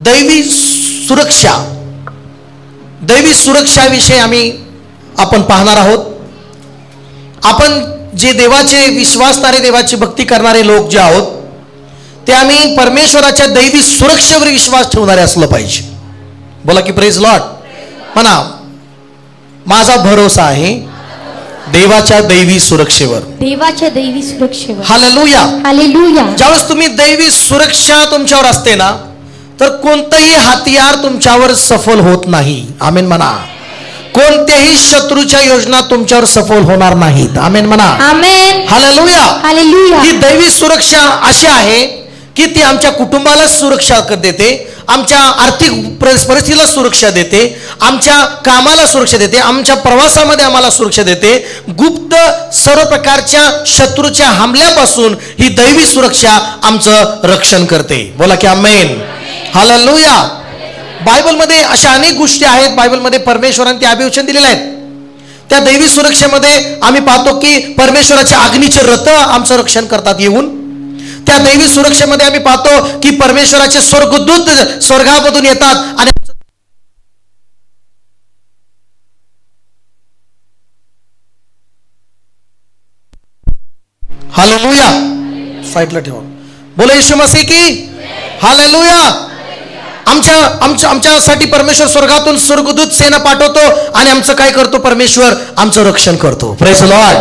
दैवी सुरक्षा, दैवी सुरक्षाविषयी आपण पाहणार आहोत. आपण जे देवाचे विश्वासणारे, देवाची भक्ती करणारे लोक जे आहोत ते आम्ही परमेश्वराच्या दैवी सुरक्षेवर विश्वास ठेवणारे असलं पाहिजे. बोला की प्रेज लॉर्ड. म्हणा, माझा भरोसा आहे देवाच्या दैवी सुरक्षेवर. देवाच्या दैवी सुरक्षेवर. Hallelujah, hallelujah. ज्यावेळेस तुम्ही दैवी सुरक्षा तुमच्यावर असते ना, तर कोणतंही हतियार तुमच्यावर सफल होत नाही. आमेन म्हणा. कोणत्याही शत्रूच्या योजना तुमच्यावर सफल होणार नाहीत. आमेन म्हणा. आमेन. हालेलुया. हालेलुया. ही दैवी सुरक्षा अशी आहे की ती आमच्या कुटुंबाला सुरक्षा देते, आमच्या आर्थिक परिस्थितीला सुरक्षा देते, आमच्या कामाला सुरक्षा देते, आमच्या प्रवासामध्ये आम्हाला सुरक्षा देते. गुप्त सर्व प्रकारच्या शत्रूच्या हमल्यापासून ही दैवी सुरक्षा आमचं रक्षण करते. बोला की आमेन. हालेलुया. बायबलमध्ये अशा अनेक गोष्टी आहेत. बायबलमध्ये परमेश्वराने ते अभिवचन दिलेले आहेत. त्या दैवी सुरक्षेमध्ये आम्ही पाहतो की परमेश्वराच्या अग्नीचे रथ आमचं रक्षण करतात येऊन. त्या दैवी सुरक्षेमध्ये आम्ही पाहतो की परमेश्वराचे स्वर्गदूत स्वर्गामधून येतात आणि हालेलुया. साईडला ठेवा. बोला येशू मसीह की हालेलुया. आमच्यासाठी परमेश्वर स्वर्गातून स्वर्गदूत सेना पाठवतो आणि आमचं काय करतो? परमेश्वर आमचं रक्षण करतो. Praise Lord.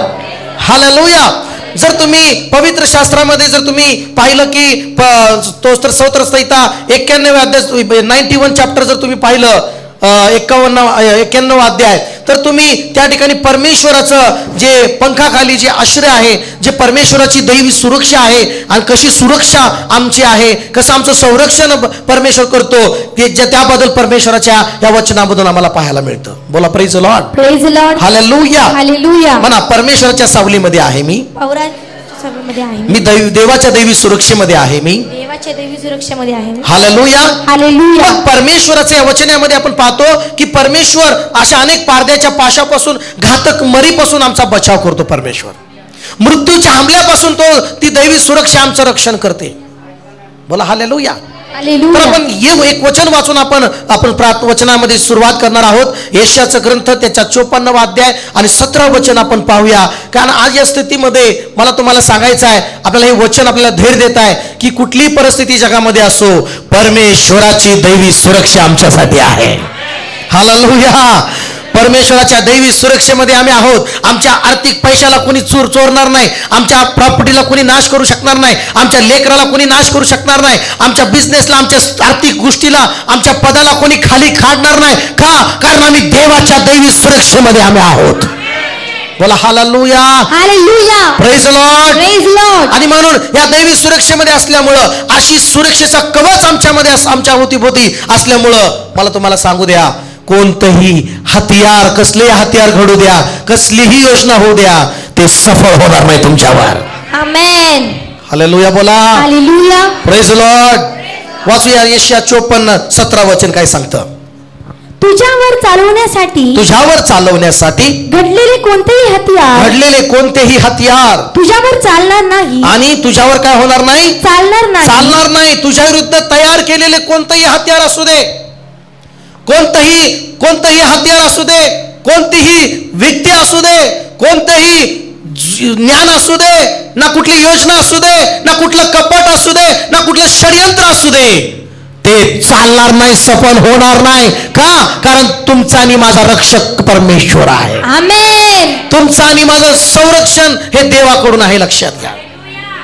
हालेलुया. जर तुम्ही पवित्र शास्त्रामध्ये जर तुम्ही पाहिलं की स्तोत्र संहिता 91 अध्याय 91 चॅप्टर जर तुम्ही पाहिलं 91 अध्याय, तर तुम्ही त्या ठिकाणी परमेश्वराचं जे पंखाखाली जे आश्रय आहे, जे परमेश्वराची दैवी सुरक्षा आहे आणि कशी सुरक्षा आमची आहे, कसं आमचं संरक्षण परमेश्वर करतो ते त्याबद्दल परमेश्वराच्या या वचनामधून आम्हाला पाहायला मिळतं. बोला praise Lord. Praise Lord. Hallelujah. Hallelujah. म्हणा, परमेश्वराच्या सावलीमध्ये आहे मी. सभेमध्ये आहे मी देवाच्या दैवी सुरक्षेमध्ये आहे मी. देवाच्या दैवी सुरक्षेमध्ये आहे. हालेलुया. हालेलुया. परमेश्वराच्या या वचनामध्ये आपण पाहतो की परमेश्वर अशा अनेक पारद्याच्या पाशापासून, घातक मरीपासून आमचा बचाव करतो. परमेश्वर मृत्यूच्या हमल्यापासून ती दैवी सुरक्षा आमचं रक्षण करते. बोला हालेलुया. तर आपण हे एक वचन वाचून आपण वचनामध्ये सुरुवात करणार आहोत. यशाचा ग्रंथ त्याचा 54 अध्याय आणि 17 वचन आपण पाहूया. कारण आज या स्थितीमध्ये मला तुम्हाला सांगायचं आहे, आपल्याला हे वचन आपल्याला धैर्य देत आहे की कुठलीही परिस्थिती जगामध्ये असो, परमेश्वराची दैवी सुरक्षा आमच्यासाठी आहे. हालेलुया. परमेश्वराच्या दैवी सुरक्षेमध्ये आम्ही आहोत. आमच्या आर्थिक पैशाला कोणी चोरणार नाही, आमच्या प्रॉपर्टीला कोणी नाश करू शकणार नाही, आमच्या लेकराला कोणी नाश करू शकणार नाही, आमच्या बिझनेसला, आमच्या आर्थिक गोष्टीला, आमच्या पदाला कोणी खाली काढणार नाही. का? कारण आम्ही देवाच्या दैवी सुरक्षेमध्ये आम्ही आहोत. बोला hallelujah. Hallelujah. Praise Lord. Praise Lord. आणि म्हणून या दैवी सुरक्षेमध्ये असल्यामुळं, अशी सुरक्षेचा कवच आमच्यामध्ये आमच्या अवतीभोवती असल्यामुळं मला तुम्हाला सांगू द्या, कोणतंही हतियार, कसलेही हतियार घडू द्या, कसलीही योजना होऊ द्या, ते सफल होणार नाही तुमच्यावर. आमेन. हालेलुया. बोला हालेलुया. Praise Lord. वाचूया यशाया 54 17 वचन काय सांगतं? तुझ्यावर चालवण्यासाठी घडलेले कोणतेही हतियार तुझ्यावर चालणार नाही. आणि तुझ्यावर काय होणार नाही? चालणार नाही. तुझ्या विरुद्ध तयार केलेले कोणतेही हतियार असू दे, कोणतंही हतियार असू दे, कोणतीही व्यक्ती असू दे, कोणतंही ज्ञान असू दे, ना कुठली योजना असू दे, ना कुठलं कपट असू दे, ना कुठलं षडयंत्र असू दे, ते चालणार नाही, सफल होणार नाही. का? कारण तुमचा आणि माझा रक्षक परमेश्वर आहे. आमेन. तुमचं आणि माझं संरक्षण हे देवाकडून आहे. लक्षात घ्या.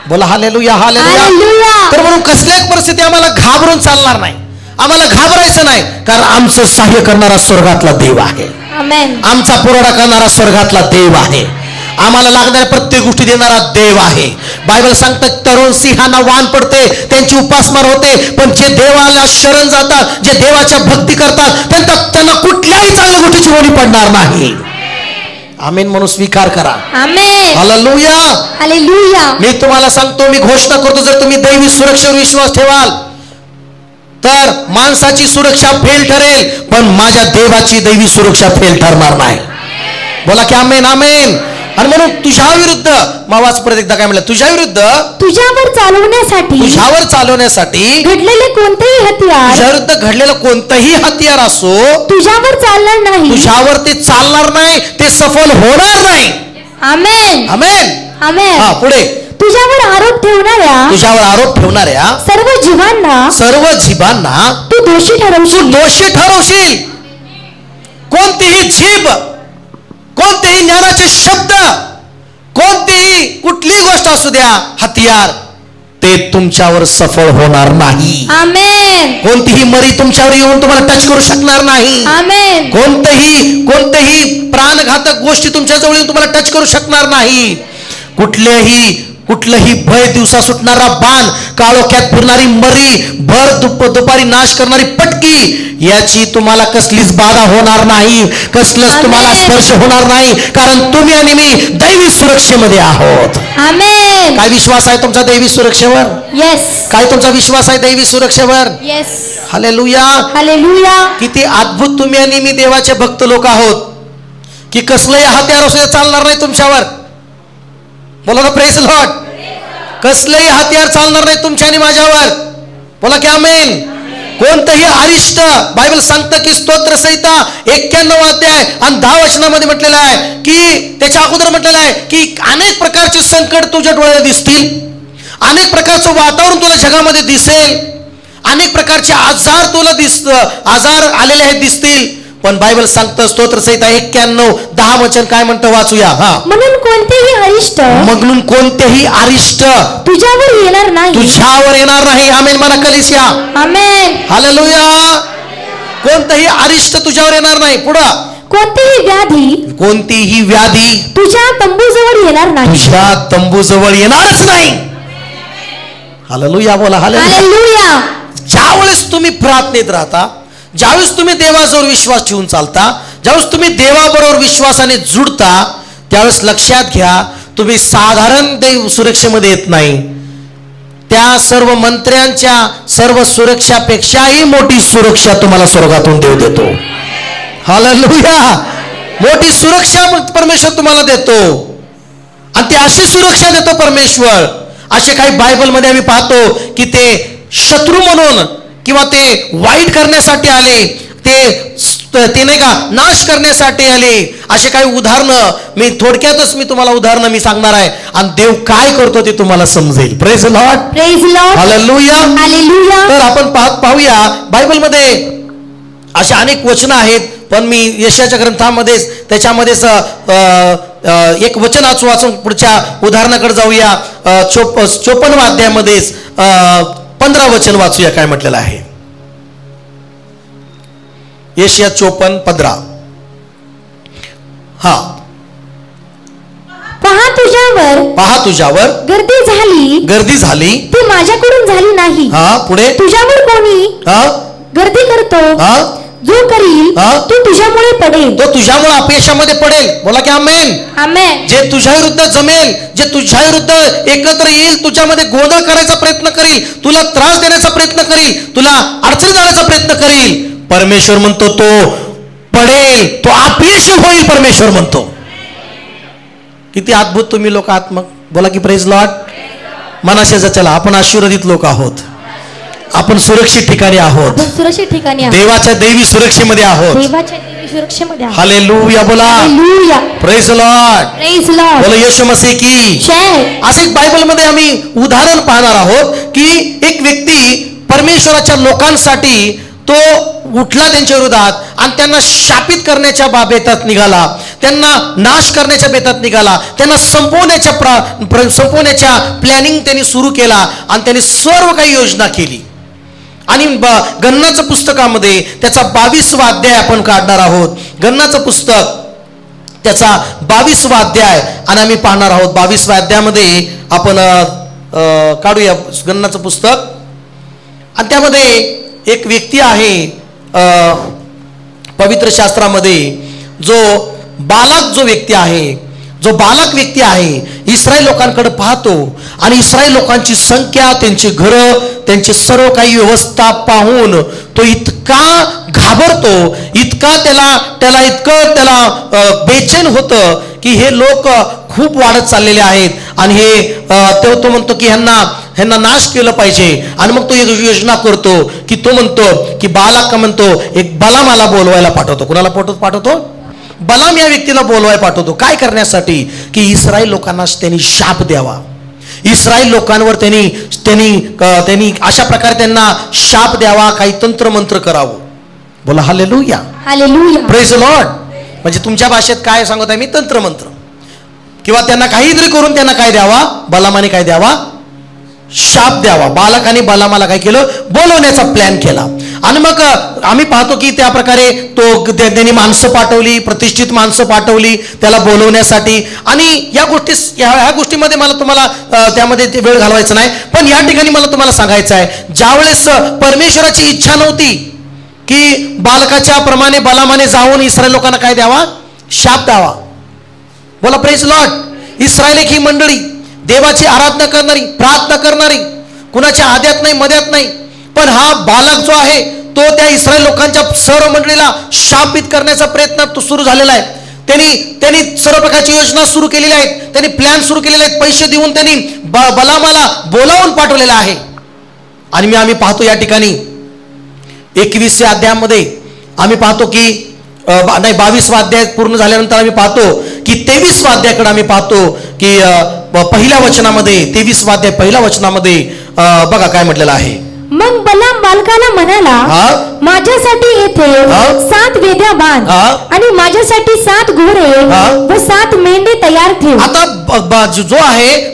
बोला हालेलुया. हालेलुया. तर म्हणून कसल्याच परिस्थिती आम्हाला घाबरून चालणार नाही, आम्हाला घाबरायचं नाही, कारण आमचं सहाय्य करणारा स्वर्गातला देव आहे. आमेन. आमचा पुरवठा करणारा स्वर्गातला देव आहे. आम्हाला लागणाऱ्या प्रत्येक गोष्टी देणारा देव आहे. बायबल सांगतात, तरुण सिंहांना वान पडते, त्यांची उपासमार होते, पण जे देवाला शरण जातात, जे देवाच्या भक्ती करतात, त्यांना कुठल्याही चांगल्या गोष्टीची ओढी पडणार नाही. आमेन म्हणून स्वीकार करा. आमेन. हालेलुया. हालेलुया. मी तुम्हाला सांगतो, मी घोषणा करतो, जर तुम्ही दैवी सुरक्षेवर विश्वास ठेवाल तर माणसाची सुरक्षा फेल ठरेल, पण माझ्या देवाची दैवी सुरक्षा फेल ठरणार नाही. बोला की आमेन. आमेन. आणि म्हणून तुझ्या विरुद्ध मावाच परत एकदा काय म्हणलं, तुझ्या विरुद्ध तुझ्यावर चालवण्यासाठी घडलेले कोणतेही हत्यार, तुझ्या विरुद्ध घडलेलं कोणतंही हत्यार असो तुझ्यावर चालणार नाही, तुझ्यावर ते चालणार नाही, ते सफल होणार नाही. आमेन आमेन. आमेन. हा, पुढे तुझ्यावर आरोप ठेवणाऱ्या सर्व जीवांना तू दोषी ठरवशील. कोणतीही जीभ, कोणतेही ज्ञानाचे शब्द, कोणतीही कुठलीही गोष्ट असू द्या, हत्यार, ते तुमच्यावर सफल होणार नाही. आमेन. कोणतीही मरी तुमच्यावर येऊन तुम्हाला टच करू शकणार नाही. आमेन. कोणतेही प्राणघातक गोष्टी तुमच्या जवळ येऊन तुम्हाला टच करू शकणार नाही. कुठलंही भय दिवसा सुटणारा बाण, काळोख्यात फिरणारी मरी, दुपारी नाश करणारी पटकी, याची तुम्हाला कसलीच बाधा होणार नाही, कसलंच तुम्हाला स्पर्श होणार नाही, कारण तुम्ही आणि मी दैवी सुरक्षेमध्ये आहोत. आमेन. काय विश्वास आहे तुमचा दैवी सुरक्षेवर? येस. काय तुमचा विश्वास आहे दैवी सुरक्षेवर? येस. हालेलुया. हालेलुया. किती अद्भुत तुम्ही आणि मी देवाचे भक्त लोक आहोत की कसलंही हत्यार असू चालणार नाही तुमच्यावर. बोला ना, प्रेज लॉर्ड. कसलंही हत्यार चालणार नाही तुमच्या आणि माझ्यावर. बोला की आमेन. कोणतंही अरिष्ट, बायबल सांगतं की स्तोत्र संहिता 91 अध्याय आणि 10 वचनामध्ये म्हटलेलं आहे की त्याच्या अगोदर म्हटलेलं आहे की अनेक प्रकारचे संकट तुझ्या डोळ्याला दिसतील, अनेक प्रकारचं वातावरण तुला जगामध्ये दिसेल, अनेक प्रकारचे आजार आलेले आहेत दिसतील, पण बायबल सांगतं स्तोत्र संहिता 91:10 वचन काय म्हणतं, वाचूया. हा, म्हणून कोणतेही अरिष्ट तुझ्यावर येणार नाही. आमेन. मला कलीसिया. आमेन. हालेलुया. कोणतेही अरिष्ट तुझ्यावर येणार नाही. पुढं कोणतीही व्याधी तुझ्या तंबूजवळ येणारच नाही. हालेलुया. बोला हालेलुया. ज्यावेळेस तुम्ही प्रार्थनेत राहता, ज्यावेळेस तुम्ही देवाजवळ विश्वास ठेवून चालता, ज्यावेळेस तुम्ही देवाबरोबर विश्वासाने जुडता, त्यावेळेस लक्षात घ्या तुम्ही साधारण देव सुरक्षेमध्ये येत नाही. त्या सर्व मंत्र्यांच्या सर्व सुरक्षापेक्षाही मोठी सुरक्षा तुम्हाला स्वर्गातून देव देतो. हालेलुया. मोठी सुरक्षा परमेश्वर तुम्हाला देतो आणि ती अशी सुरक्षा देतो परमेश्वर. असे काही बायबलमध्ये आम्ही पाहतो की ते शत्रू म्हणून किंवा ते वाईट करण्यासाठी आले, ते नाही का नाश करण्यासाठी आले. असे काही उदाहरणं मी थोडक्यातच तुम्हाला उदाहरणं सांगणार आहे आणि देव काय करतो ते तुम्हाला समजेल. Praise Lord. Praise Lord. Hallelujah. Hallelujah. तर आपण पाहूया बायबलमध्ये असे अनेक वचनं आहेत, पण मी यशाच्या ग्रंथामध्येच त्याच्यामध्येच एक वचन वाचून पुढच्या उदाहरणाकडे जाऊया. 54 अध्यायामध्येच 15 वचन वाचूया काय म्हटलेलं आहे. यशाया 54:15. हा, पहा तुझ्यावर गर्दी झाली ती माझ्याकडून झाली नाही. हा, पुढे तुझ्यावर कोणी गर्दी करतो, जो करील तो तुझ्यामुळे पडेल, तो तुझ्यामुळे अपयशामध्ये पडेल. बोला की आमेन. आमेन. जे तुझ्या विरुद्ध जमेल, जे तुझ्या विरुद्ध एकत्र येईल, तुझ्यामध्ये गोंधळ करायचा प्रयत्न करील, तुला त्रास देण्याचा प्रयत्न करील, तुला अडचणीत आणण्याचा प्रयत्न करील, परमेश्वर म्हणतो तो पडेल, तो अपयशी होईल. परमेश्वर म्हणतो. किती अद्भुत तुम्ही लोक आहात. मग बोला की प्रेज लॉर्ड. मनाशेचा चला, आपण आशीर्वादित लोक आहोत, आपण सुरक्षित ठिकाणी आहोत, सुरक्षित ठिकाणी देवाच्या दैवी सुरक्षेमध्ये आहोत. हालेलुया. बोला प्रेज लॉर्ड. Praise Lord. बोला येशू मसीह की जय. असे एक बायबलमध्ये आम्ही उदाहरण पाहणार आहोत की एक व्यक्ती परमेश्वराच्या लोकांसाठी तो उठला त्यांच्या विरोधात आणि त्यांना शापित करण्याच्या बेतात निघाला, त्यांना नाश करण्याच्या बेतात निघाला, त्यांना संपवण्याच्या प्लॅनिंग त्यांनी सुरू केला आणि त्यांनी सर्व काही योजना केली. आणि गणनाचं पुस्तकामध्ये त्याचा 22वा अध्याय आपण काढणार आहोत. गणनाचं पुस्तक त्याचा 22वा अध्याय आणि आम्ही पाहणार आहोत. 22व्या अध्यायामध्ये आपण काढूया गणनाचं पुस्तक. आणि त्यामध्ये एक व्यक्ती आहे पवित्र शास्त्रामध्ये जो बालक व्यक्ती आहे, इस्रायल लोकांकडे पाहतो आणि इस्रायल लोकांची संख्या, त्यांची घरं, त्यांची सर्व काही व्यवस्था पाहून तो इतका घाबरतो, इतका त्याला बेचैन होतं की हे लोक खूप वाढत चाललेले आहेत आणि हे तो म्हणतो की ह्यांना नाश केलं पाहिजे. आणि मग तो एक योजना करतो की तो म्हणतो की बालाक म्हणतो एक बलामाला बोलवायला पाठवतो. कुणाला पाठवतो? बलाम या व्यक्तीला बोलवायला पाठवतो. काय करण्यासाठी? की इस्रायल लोकांना त्यांनी शाप द्यावा. इस्रायल लोकांवर त्यांनी अशा प्रकारे त्यांना शाप द्यावा, काही तंत्रमंत्र करावं. बोला hallelujah, hallelujah, praise the Lord. म्हणजे तुमच्या भाषेत काय सांगत आहे मी? तंत्रमंत्र. किंवा त्यांना काहीतरी करून त्यांना काय द्यावा? बलामाने काय द्यावा? शाप द्यावा. बालकाने बलामाला काय केलं? बोलवण्याचा प्लॅन केला. आणि मग आम्ही पाहतो की त्या प्रकारे त्यांनी माणसं पाठवली, प्रतिष्ठित माणसं पाठवली त्याला बोलवण्यासाठी. आणि ह्या गोष्टीमध्ये मला तुम्हाला त्यामध्ये वेळ घालवायचा नाही. पण या ठिकाणी मला तुम्हाला सांगायचं आहे, ज्यावेळेस परमेश्वराची इच्छा नव्हती की बालकाच्या प्रमाणे बलामाने जाऊन इस्रायल लोकांना काय द्यावा? शाप द्यावा. बोला प्रेज लॉर्ड. इस्रायल एक ही मंडळी देवाची आराधना करणारी, प्रार्थना करणारी, कुणाच्या आद्यात नाही मध्यात नाही. पण हा बालक जो आहे तो त्या इस्रायल लोकांच्या सर्व मंडळीला शापित करण्याचा प्रयत्न तो सुरू झालेला आहे. त्यांनी सर्व प्रकारची योजना सुरू केलेल्या आहेत, त्यांनी प्लॅन सुरू केलेले आहेत. पैसे देऊन त्यांनी बलामाला बोलावून पाठवलेला आहे. आणि आम्ही पाहतो या ठिकाणी 21व्या अध्यायामध्ये आम्ही पाहतो की 22वा अध्याय पूर्ण झाल्यानंतर आम्ही पाहतो की 23वा अध्यायाकडे आम्ही पाहतो की पहिल्या वचनामध्ये 23वा अध्याय पहिल्या वचनामध्ये बघा काय म्हटलेलं आहे. मग बलाम बालकाला म्हणाला, माझ्यासाठी येथे 7 वेद्या बांध आणि माझ्यासाठी 7 घोडे व 7 मेंढे तयार ठेव. आता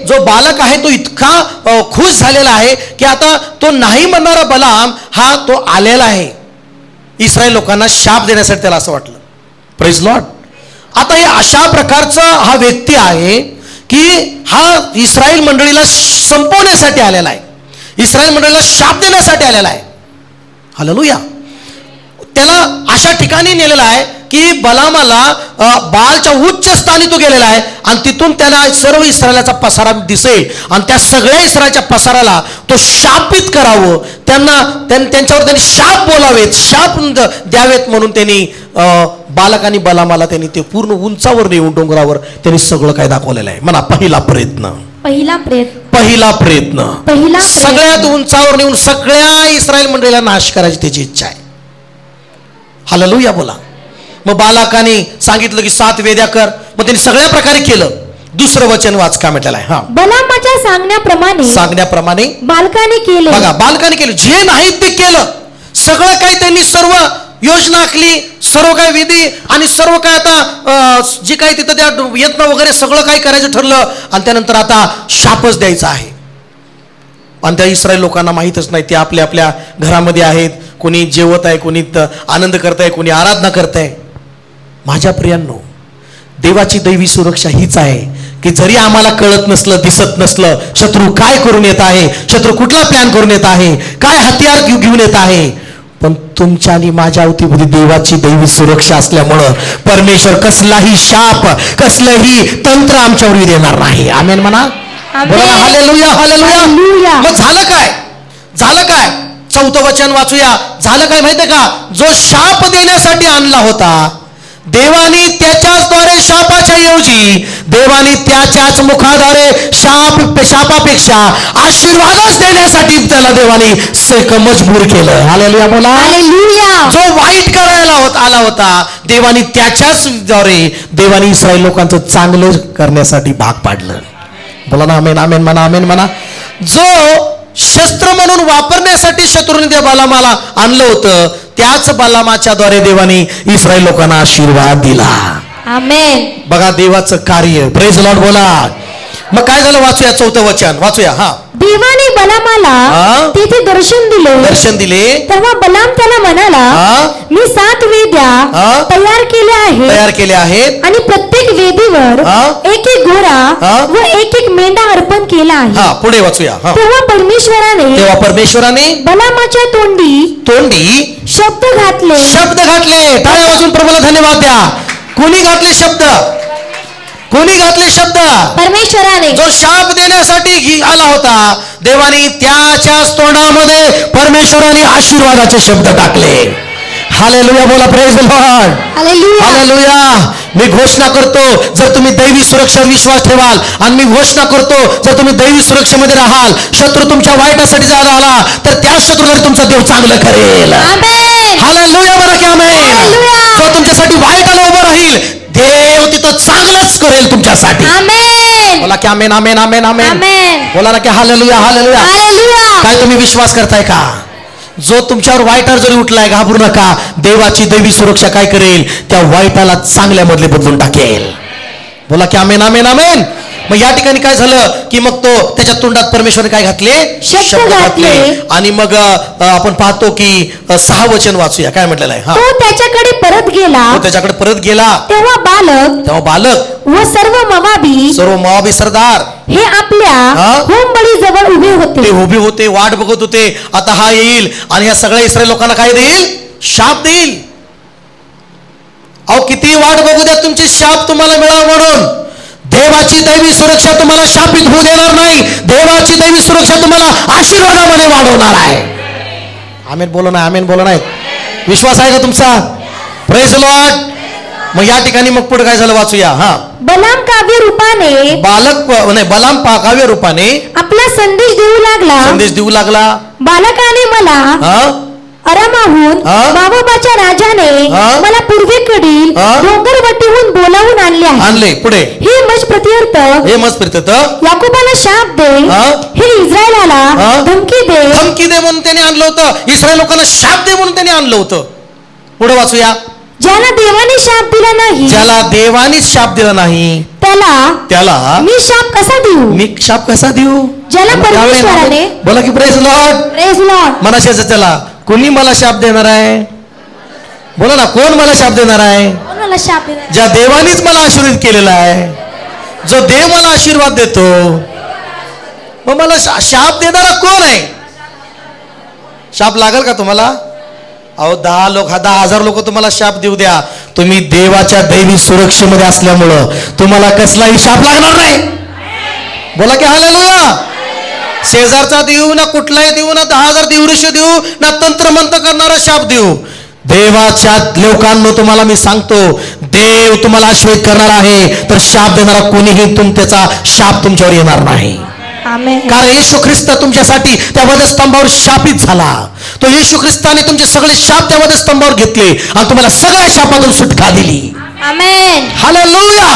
जो बालक आहे तो इतका खुश झालेला आहे की आता तो नाही म्हणणारा बलाम हा तो आलेला आहे इस्रायल लोकांना शाप देण्यासाठी. त्याला असं वाटलं. Praise Lord. आता हे अशा प्रकारचा हा व्यक्ती आहे की हा इस्रायल मंडळीला संपवण्यासाठी आलेला आहे, इस्रायल मंडळीला शाप देण्यासाठी आलेला आहे. हालेलुया. त्याला अशा ठिकाणी नेलेला आहे की बलामाला बालच्या उच्च स्थानी तो गेलेला आहे आणि तिथून त्याला सर्व इस्रायलाचा पसारा दिसेल आणि त्या सगळ्या इस्रायलच्या पसाराला तो शापित करावं, त्यांच्यावर त्यांनी शाप बोलावेत, शाप द्यावेत म्हणून त्यांनी बालक आणि बलामाला त्यांनी ते पूर्ण उंचावर नेऊन डोंगरावर त्यांनी सगळं काय दाखवलेलं आहे. म्हणा पहिला प्रयत्न सगळ्यात उंचावर नेऊन सगळ्या इस्रायल मंडळीला नाश करायची त्याची इच्छा आहे. हालेलुया बोला. मग बालकाने सांगितलं की 7 वेद्या कर. मग त्यांनी सगळ्या प्रकारे केलं. दुसरं वचन वाच काय म्हटलेलं आहे. बलामाच्या सांगण्याप्रमाणे बालकाने केले. बघा बालकाने केलं, जे नाही ते केलं. सगळं काही त्यांनी सर्व योजना आखली, सर्व काही विधी आणि सर्व काय आता जे काही तिथं त्या यत्न वगैरे सगळं काही करायचं ठरलं. आणि त्यानंतर आता शापच द्यायचा आहे. आणि त्या इस्रायल लोकांना माहीतच नाही, ते आपल्या आपल्या घरामध्ये आहेत, कोणी जेवत आहे, कोणी आनंद करत आहे, कोणी आराधना करत आहे. माझ्या प्रियांनो, देवाची दैवी सुरक्षा हीच आहे की जरी आम्हाला कळत नसलं, दिसत नसलं, शत्रू काय करून येत आहे, शत्रू कुठला प्लॅन करून येत आहे, काय हत्यार घेऊन येत आहे, पण तुमच्या आणि माझ्या अवतीभोवती देवाची दैवी सुरक्षा असल्यामुळं परमेश्वर कसलाही शाप, कसलंही तंत्र आमच्यावर देणार नाही. आमेन म्हणा. Hallelujah, hallelujah. मग झालं काय? 4थं वचन वाचूया. झालं काय माहितीये का? जो शाप देण्यासाठी आणला होता देवानी त्याच्याचद्वारे शापाच्या ऐवजी देवानी त्याच्याच मुखाद्वारे शापापेक्षा आशीर्वादच देण्यासाठी त्याला देवानी मजबूर केलं. हालेलुया बोला. हालेलुया. जो वाईट करायला आला होता देवानी त्याच्याच द्वारे देवानी इस्रायल लोकांचं चांगलं करण्यासाठी भाग पाडलं. बोला ना आमेन, आमेन म्हणा, आमेन म्हणा. जो शस्त्र म्हणून वापरण्यासाठी शत्रूने त्या बलामाला आणलं होतं त्याच बलामाच्या द्वारे देवाने इस्रायल लोकांना आशीर्वाद दिला. आमेन. बघा देवाचं कार्य. प्रेज लॉर्ड बोला. मग काय झालं? वाचूया 4थं वचन वाचूया. देवाने बलामाला तिथे दर्शन दिले. तेव्हा बलाम त्याला म्हणाला, मी 7 वेद्या तयार केल्या आहेत आणि प्रत्येक वेदीवर एक घोडा व एक मेंढा अर्पण केला आहे. पुढे वाचूया. तेव्हा परमेश्वराने बलामाच्या तोंडी शब्द घातले. टाळ्या वाजून प्रभूला धन्यवाद द्या. कोणी घातले शब्द? परमेश्वराने. जो शाप देण्यासाठी आला होता देवाने त्याच्याच तोंडामध्ये परमेश्वराने आशीर्वादाचे शब्द टाकले. हालेलुया बोला, praise the Lord, hallelujah. Hallelujah. मी घोषणा करतो, जर तुम्ही दैवी सुरक्षेवर विश्वास ठेवाल, आणि मी घोषणा करतो, जर तुम्ही दैवी सुरक्षेमध्ये राहाल, शत्रू तुमच्या वाईटासाठी जर आला तर त्या शत्रूवर तुमचा देव चांगलं करेल. आमेन. हालेलुया बरं की आमेन. हालेलुया. जो तुमच्यासाठी वाईटाला उभं राहील, देव तिथं चांगलंच करेल तुमच्यासाठी. आमेन. बोला की आमेन, आमेन, आमेन, आमेन. आमेन. बोला ना की हालेलुया, हालेलुया. हालेलुया. काय तुम्ही विश्वास करताय का? जो तुमच्यावर वाईटावर जरी उठलाय, घाबरू नका. देवाची दैवी सुरक्षा काय करेल? त्या वाईटाला चांगल्या मधले बदलून टाकेल. बोला की आमेन, आमेन, आमेन. मग या ठिकाणी काय झालं की मग तो त्याच्या तोंडात परमेश्वराने काय घातले? शब्द घातले. आणि मग आपण पाहतो की 6 वचन वाचूया, काय म्हटलेलं आहे? तो त्याच्याकडे परत गेला. तो त्याच्याकडे परत गेला. तेव्हा बालक व सर्व मोआबी सरदार हे आपल्या होमबळी जवळ उभे होते. ते उभे होते, वाट बघत होते. आता हा येईल आणि या सगळ्या इस्रायल लोकांना काय देईल? शाप देईल. अहो किती वाट बघू द्या, तुमची शाप तुम्हाला मिळावं म्हणून. देवाची दैवी सुरक्षा तुम्हाला शापित होऊ देणार नाही. देवाची दैवी सुरक्षा तुम्हाला आशीर्वादामध्ये वाढवणार आहे. आमेन बोला नाही, आमेन बोला नाही. विश्वास आहे का तुमचा? Praise Lord. मग या ठिकाणी मग पुढे काय झालं वाचूया. हा, बलाम काव्य रूपाने बलाम काव्य रूपाने आपला संदेश देऊ लागला. बालकाने मला अरामाहून बाबाच्या राजाने मला पूर्वेकडील डोंगरवटीहून बोलावून आणले. पुढे हे मज प्रत्यर्थ याकोबाला शाप दे, हे इस्रायलाला धमकी दे म्हणून त्याने आणलं होतं. इस्रायल लोकांना शाप दे म्हणून त्याने आणलं होतं. पुढे वाचूया. ज्याला देवाने शाप दिला नाही, ज्याला देवानीच शाप दिला नाही, त्याला मी शाप कसा देऊ? ज्याला परमेश्वराने, बोला की प्रेज लॉर्ड, प्रेज लॉर्ड. मनाशाचं त्याला कोणी मला शाप देणार आहे? बोला ना, कोण मला शाप देणार आहे? कोणाला शाप देणार? ज्या देवानीच मला आशीर्वाद केलेला आहे. जो देव मला आशीर्वाद देतो, मग मला शाप देणारा कोण आहे? शाप लागेल का तुम्हाला? अहो 10,000 लोक तुम्हाला शाप देऊ द्या, तुम्ही देवाच्या दैवी सुरक्षेमध्ये असल्यामुळं तुम्हाला कसलाही शाप लागणार नाही. बोला की हालेलुया. शेजारचा देऊ ना, कुठलाही देऊ ना, 10,000 दिवृष्य देऊ ना, तंत्रमंत्र करणारा शाप देऊ, देवाच्या लोकांना तुम्हाला मी सांगतो, देव तुम्हाला आशीर्वाद करणार आहे, तर शाप देणारा कोणीही त्याचा शाप तुमच्यावर येणार नाही. कारण येशू ख्रिस्त तुमच्यासाठी त्या वधस्तंभावर शापित झाला. तो येशू ख्रिस्ताने तुमचे सगळे शाप त्या वधस्तंभावर घेतले आणि तुम्हाला सगळ्या शापातून सुटका दिली. आमेन. हालेलुया.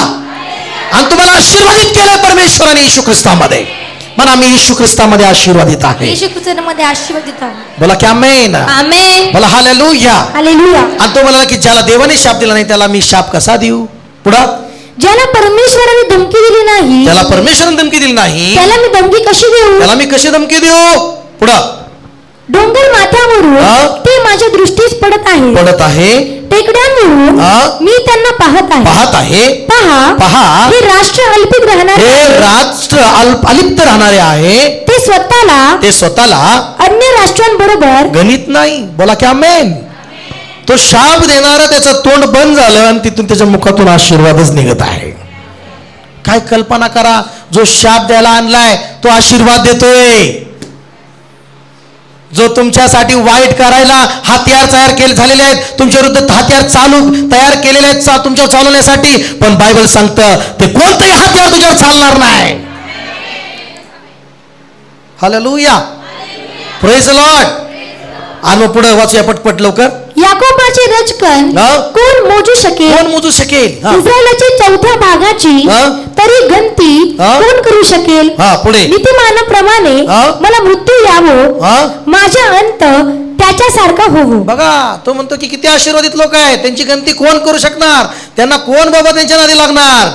आणि तुम्हाला आशीर्वादित केलं परमेश्वराने येशू ख्रिस्तामध्ये. म्हणा मी येशू ख्रिस्तामध्ये आशीर्वादित आहे. येशू ख्रिस्तामध्ये आशीर्वादित आहे. बोला की आमेन. आमेन. बोला हालेलुया. हालेलुया. आणि तो म्हणाला की ज्याला देवाने शाप दिला नाही, त्याला मी शाप कसा देऊ? पुढे, ज्याला परमेश्वराने धमकी दिली नाही, त्याला परमेश्वराने धमकी दिली नाही, त्याला मी धमकी कशी देऊ? त्याला मी कशी धमकी देऊ? पुढे, डोंगर माथ्यावरून ते माझ्या दृष्टीस पडत आहे. टेकड्यांवरून मी त्यांना पाहत आहे. पहा, हे राष्ट्र अलिप्त राहणारे आहे. ते स्वतःला अन्य राष्ट्रांबरोबर गणित नाही. बोला की आमेन. तो शाप देणारा त्याचं तोंड बंद झालं आणि तिथून त्याच्या मुखातून आशीर्वादच निघत आहे. काय कल्पना करा, जो शाप द्यायला आणलाय तो आशीर्वाद देतोय. जो तुमच्यासाठी वाईट करायला हत्यार तयार केले झालेले आहेत, तुमच्या विरुद्ध हत्यार तयार केलेले आहेत तुमच्यावर चालवण्यासाठी, पण बायबल सांगतं ते कोणतंही हत्यार तुझ्यावर चालणार नाही. हालेलुया. Praise Lord. आणि पुढे वाचूया पटपट लवकर. याकोबाचे रचकन कोण मोजू शकेल? इस्रायलाच्या 4थ्या भागाची तरी गणती कोण करू शकेल? पुढे, नीतिमानाप्रमाणे मला मृत्यू यावो, माझा अंत त्याच्यासारखा होवो. बघा, तो म्हणतो की किती आशीर्वादित लोक आहेत, त्यांची गणती कोण करू शकणार? त्यांना कोण बाबा त्यांच्या नादी लागणार?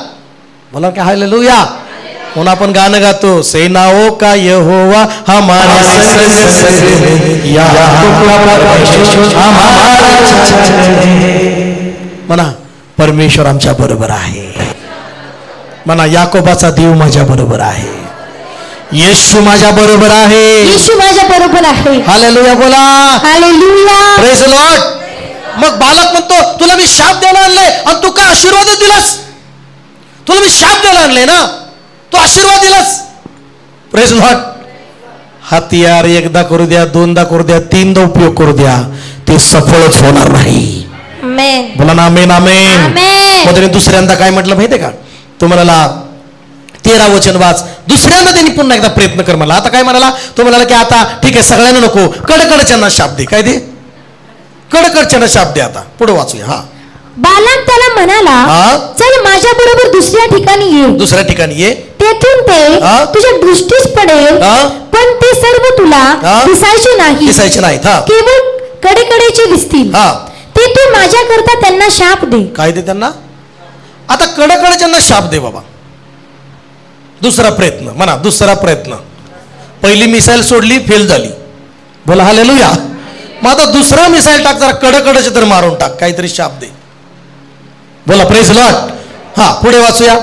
बोला की हालेलुया. म्हणून आपण गाणं गातो, सेनाओं का यहोवा हमारे म्हणा, परमेश्वर आमच्या बरोबर आहे. म्हणा, याकोबाचा देव माझ्या बरोबर आहे. येशू माझ्या बरोबर आहे. येशू माझ्या बरोबर आहे. हालेलुया. बोला हालेलुया. Praise Lord. मग बालक म्हणतो, तुला मी शाप द्यायला आणले आणि तू का आशीर्वाद दिलास? तुला मी शाप द्यायला आणले ना, तो आशीर्वाद दिलास. Praise Lord. हत्यार एकदा करू द्या, दोनदा करू द्या, तीनदा उपयोग करू द्या, ते सफळच होणार नाही. आमेन. बोला ना आमेन आमेन. मग त्यांनी दुसऱ्यांदा काय म्हटलं माहितीये का तुम्हाला? 13 वचन वाच. दुसऱ्यांदा त्यांनी पुन्हा एकदा प्रयत्न कर मला. आता काय म्हणाला तो? म्हणाला की आता ठीक आहे सगळ्यांना नको, कडकडच्यांना शाप दे. काय दे? कडकडच्यांना शाप दे. आता पुढे वाचूया. हा. बालाक त्याला म्हणाला, चल माझ्या बरोबर दुसऱ्या ठिकाणी ये. दुसऱ्या ठिकाणी ये. तेथून ते तुझ्या दृष्टीस पडेल, पण ते सर्व तुला दिसायचे नाही. दिसायचे नाहीत. केवळ कडेकडेचे दिसतील. ते तू माझ्याकरता त्यांना शाप दे. काय दे त्यांना? आता कडकडच्यांना शाप दे बाबा. दुसरा प्रयत्न म्हणा. दुसरा प्रयत्न. पहिली मिसाईल सोडली, फेल झाली. बोला हालेलुया. मग आता दुसरा मिसाईल टाक, जरा कडकडचे तर मारून टाक, काहीतरी शाप दे. बोला प्रेज लॉर्ड. हा पुढे वाचूया.